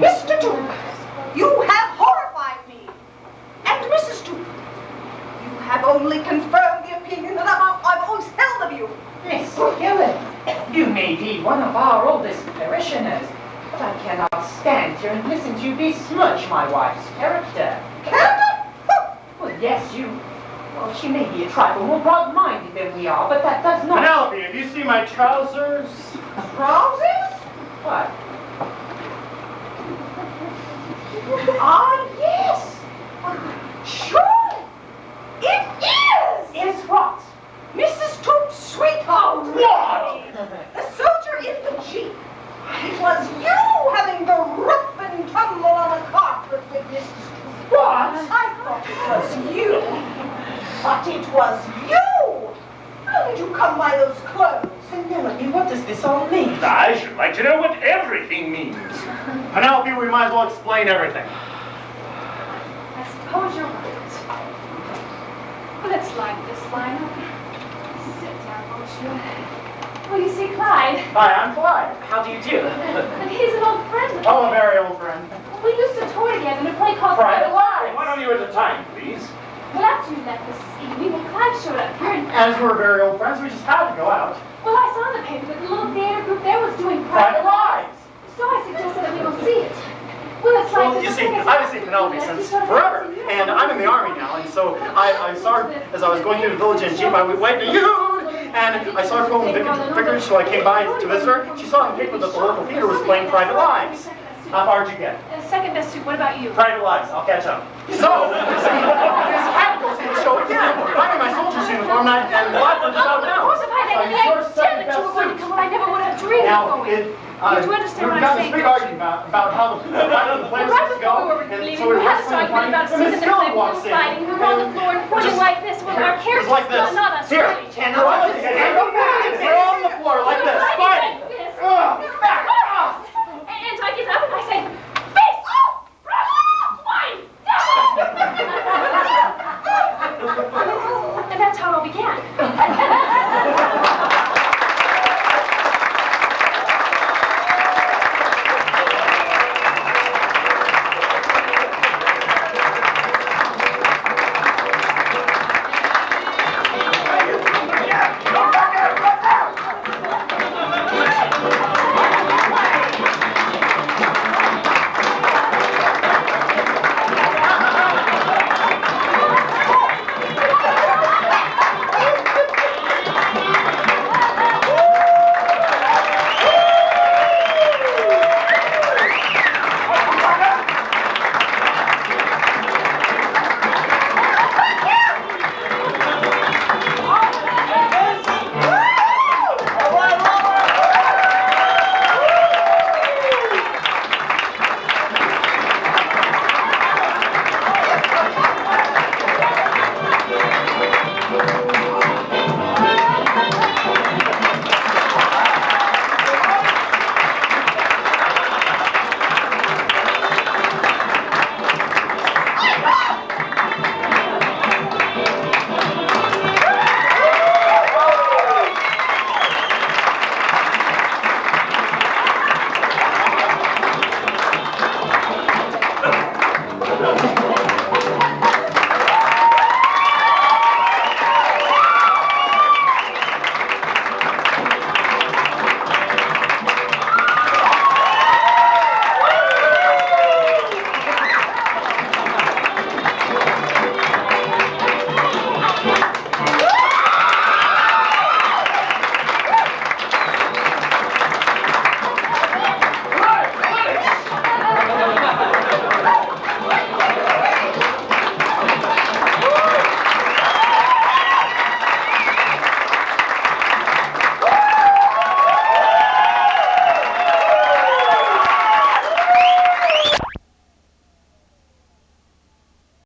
Mr. Duke, you have horrified me. And Mrs. Duke, you have only confirmed the opinion that I've always held of you. Miss Skillen, you may be one of our oldest parishioners, but I cannot stand here and listen to you besmirch my wife's character. Character? Well, yes, well, she may be a trifle more broad-minded than we are, but that does not... Penelope, have you seen my trousers? Trousers? What? Ah, yes. Sure. It is. Is what? Mrs. Duke's sweetheart. What? The soldier in the Jeep. It was you having the rough and tumble on the carpet with Mrs. Duke. What? I thought it was you. But it was you. How did you come by those clothes? Penelope, what does this all mean? I should like to know what everything means. Penelope, we might as well explain everything. I suppose you're right. Well, let's light this line up. Sit down, won't you? Well, you see, Clyde. Hi, I'm Clyde. How do you do? And he's an old friend of Oh, a mine. very old friend. We used to tour together in a play called Private Lives. One of you at a time, please. Well, after you left this evening, and Clive showed up here, and As we're very old friends, we just had to go out. well, I saw in the paper that the little theater group there was doing Private private Lives. So I suggested that we go see it. Well, it's like Well, you see, I've seen Penelope since forever, and I'm in the army now, and so I saw her as I was going through the village in Jeep. I went to you, and I saw her going to the vicarage, so I came by to visit her. She saw in the paper that the local theater was playing Private Lives. How far did you get? Second best suit. What about you? Private Lives. I'll catch up. So, see, this hat goes to the show again. I'm in my soldier's uniform, and Blackford is out Of now. course, if I had So any you're idea second that you were going to best come, I never would have dreamed of Now, going. you do understand we've what I'm got this saying, big don't argument about how the play was Right supposed to before we go, were and leaving, so we we were had this wrestling argument about and Miss seeing the Skillen play, walks in. fighting, we were on the floor and pointing just- like this. Well, our Just characters like this. not us. Here, really. Tanner, we're on the floor like this, Fighting fighting. like this. Ugh, back. And I get up and I say, face And that's how it all began.